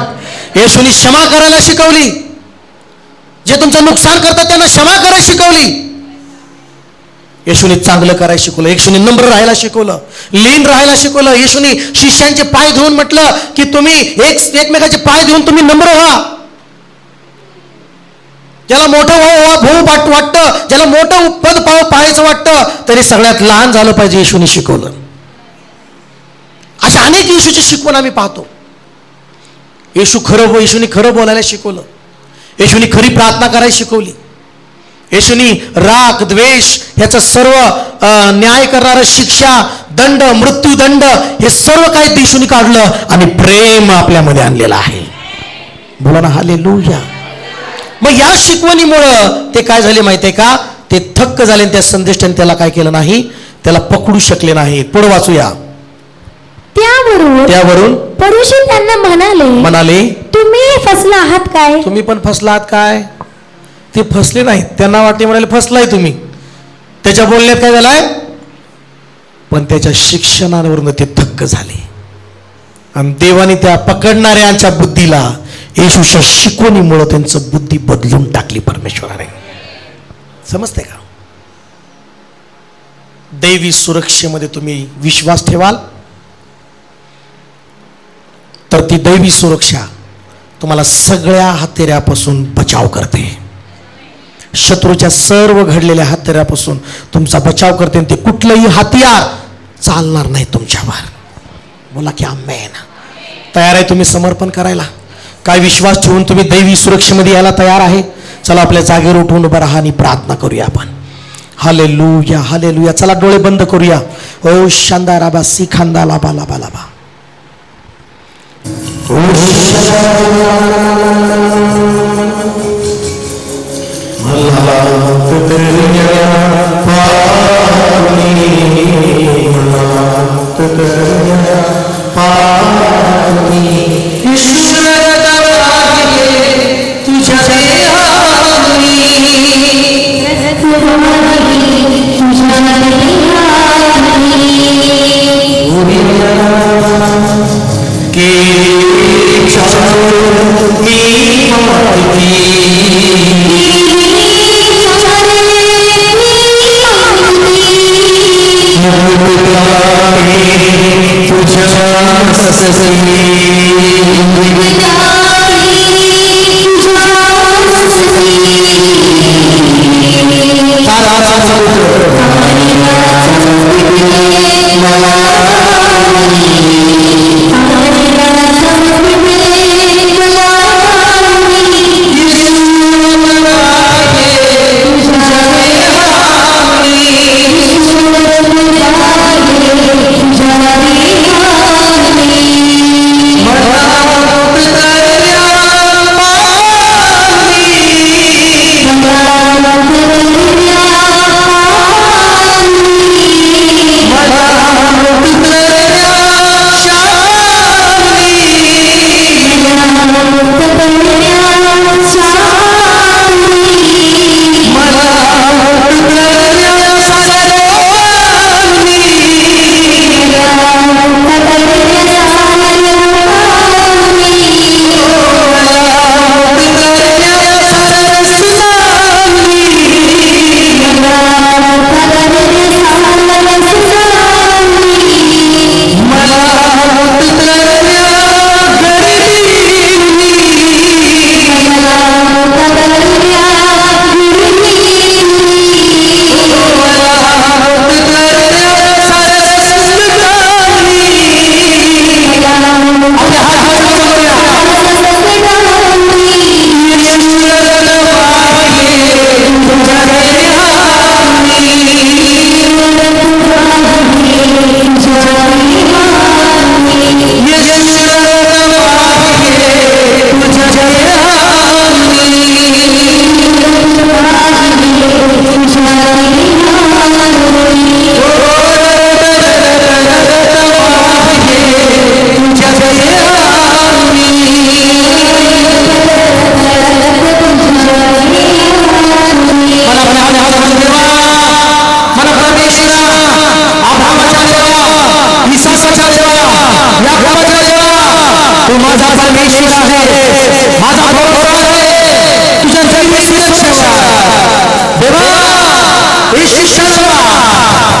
येशूनी क्षमा करायला शिकवली. जे तुमचं नुकसान करतात त्यांना क्षमा करायला शिकवली. येशूने चांगलं करायला शिकवलं. येशूने नम्र राहायला शिकवलं, लीन राहायला शिकवलं. येशूने शिष्यांचे पाय धुवून म्हटलं की तुम्ही एकमेकाचे पाय धुवून तुम्ही नम्र व्हा. ज्याला मोठं भाऊ वाटतं, ज्याला मोठं पद पाहायचं वाटतं, तरी सगळ्यात लहान झालं पाहिजे, येशूने शिकवलं. अशा अनेक येशूची शिकवण आम्ही पाहतो. येशूने खरं बोलायला शिकवलं. येशूने खरी प्रार्थना करायला शिकवली. येशूनी राग द्वेष ह्याचं सर्व न्याय करणारं शिक्षा, दंड, मृत्यूदंड हे सर्व काही येशूने काढलं आणि प्रेम आपल्यामध्ये आणलेलं आहे. बोला ना हालेलुया. मग या शिकवणीमुळं ते काय झाले माहितीये का? ते थक्क झाले. त्या संदेशाने त्याला काय केलं नाही? त्याला पकडू शकले नाही. पुढे वाचूया. त्यावरून परुषी त्यांना म्हणाले, तुम्ही फसला आहात काय? तुम्ही पण फसला आहात काय? ते फसले नाहीत. त्यांना वाटते म्हणाले फसलाय तुम्ही. त्याच्या बोलण्यात काय झालाय? पण त्याच्या शिक्षणावरून ते थक्क झाले. आणि देवाने त्या पकडणाऱ्यांच्या बुद्धीला येशूच्या शिकवणीमुळे त्यांचं बुद्धी बदलून टाकली परमेश्वराने. समजते का? दैवी सुरक्षेमध्ये तुम्ही विश्वास ठेवाल तर ती दैवी सुरक्षा तुम्हाला सगळ्या हत्यारापासून बचाव करते. शत्रूच्या सर्व घडलेल्या हत्यारापासून तुमचा बचाव करते. ते कुठलंही हत्यार चालणार नाही तुमच्यावर. बोला की आमेन. तयार आहे तुम्ही समर्पण करायला? काय विश्वास ठेवून तुम्ही दैवी सुरक्षेमध्ये यायला तयार आहे? चला आपल्या जागेवर उठून उभं राहा आणि प्रार्थना करूया आपण. Hallelujah hallelujah. चला डोळे बंद करूया. ओ शांदा राबा सी खांदा लाबा लाबा लाबा.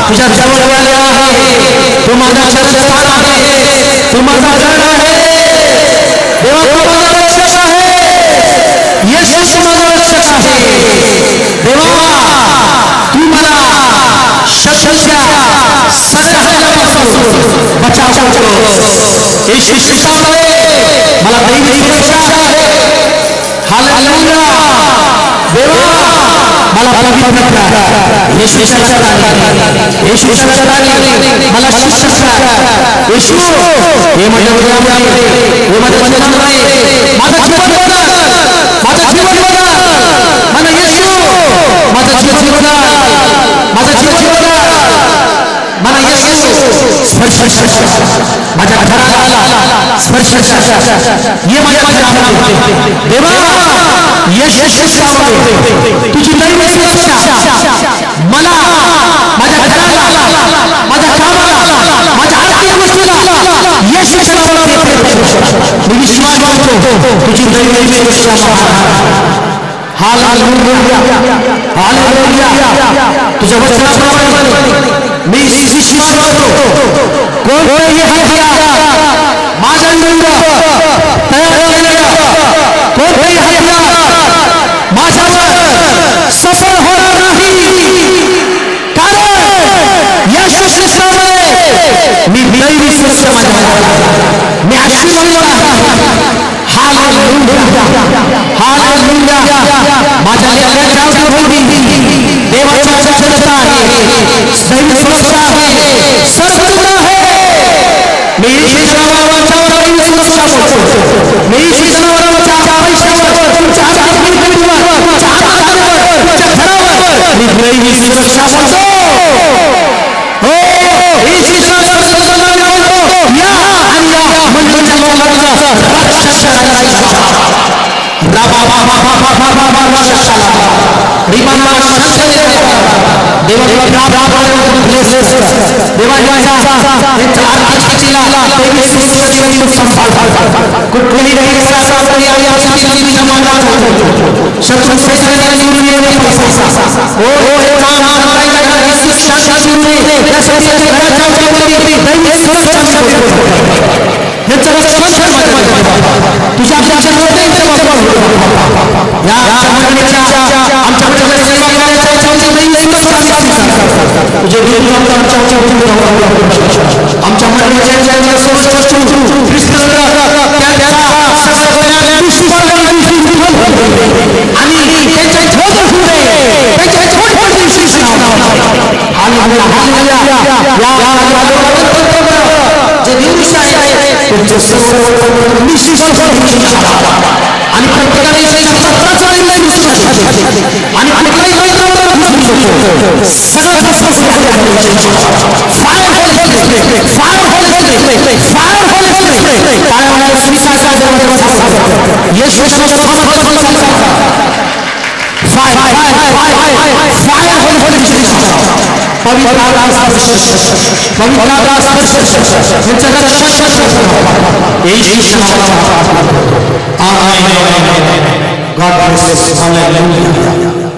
तुझ्या जवळ आले आहे, तू माझा शरणस्थान आहे, तू माझा गड आहे, देवा तू माझा रक्षक आहे, येशू माझा रक्षक आहे, देवा तू मला शत्रूच्या सगळ्या हल्ल्यापासून बचाव करतो. येशू ख्रिस्तामध्ये मला दैवी सुरक्षा आहे. हालेलुया. देवा मला पवित्र करा. येशूच्या नावाने, येशूच्या नावाने मला शिक्षा करा. येशू हे माझ्या हृदयामध्ये, हे माझ्या मनामध्ये माझं जीवन बदल, माझं जीवन बदल. मला येशू माझं जीवन बदल, माझं जीवन बदल. मला येशू स्पर्श माझ्या घराला स्पर्श ये माझ्या नावाने. देवा येशू ख्रिस्तामध्ये तुझी दैवी सुरक्षा मला, माझ्या घराला, माझ्या कामाला, माझ्या आर्थिक गोष्टीला येशूच्या नावाने मी विश्वास करतो. तुझी दैवी सुरक्षा. Hallelujah, hallelujah. तुझ्या वचनाप्रमाणे मी विश्वास करतो. कोणतेही हत्यार माझ्या विरुद्ध तयार केलेलं कोणतेही हत्यार माझ्यावर सफल होणार नाही, कारण येशू ख्रिस्तामध्ये मी दैवी सुरक्षा माझ्या, मी आशीर्वाद आहे. Hallelujah, hallelujah. माझ्या लेकराच्या भोवती देवाचा शरणस्थ आहे, दैवी सुरक्षा आहे, सर्वत्र आहे. मी येशूच्या नावावर दैवी सुरक्षा बोलतो. मी येशूच्या नावाच्या पैशावर, तुमच्या आत्मिकतेवर, तुमच्या आत्मावर, तुमच्या घरावर मी दैवी सुरक्षा बोलतो. हो, येशूच्या नावावर बोलतो. या आणि या मंडळीच्या लोकांचा रक्षण करायचा. राबा बाबा बाबा बाबा बाबा शशाला रिमाना शशाला देवा देवा बाबा देवा देवा आजकीला दैवी सुरक्षेची संभाळ. कुठल्याही रहिवासा पर्याय आजकीची समाधान होतो. शत्रु सैतानाला निवडून येणे पैसा. ओ हे काम करायला येशू शासनाने त्यासाठी घराच्या उजाडामध्ये दैवी सुरक्षा करतो. याचा रक्षण तुझ्या आमच्या हृदयाचे वापर या मंडळीच्या आमच्या सेवा करायच्या तुझे आमच्या मंडळीच्या आणि त्यांच्या जे दिवस आहे आणि प्रत्येकाने God bless. Hallelujah.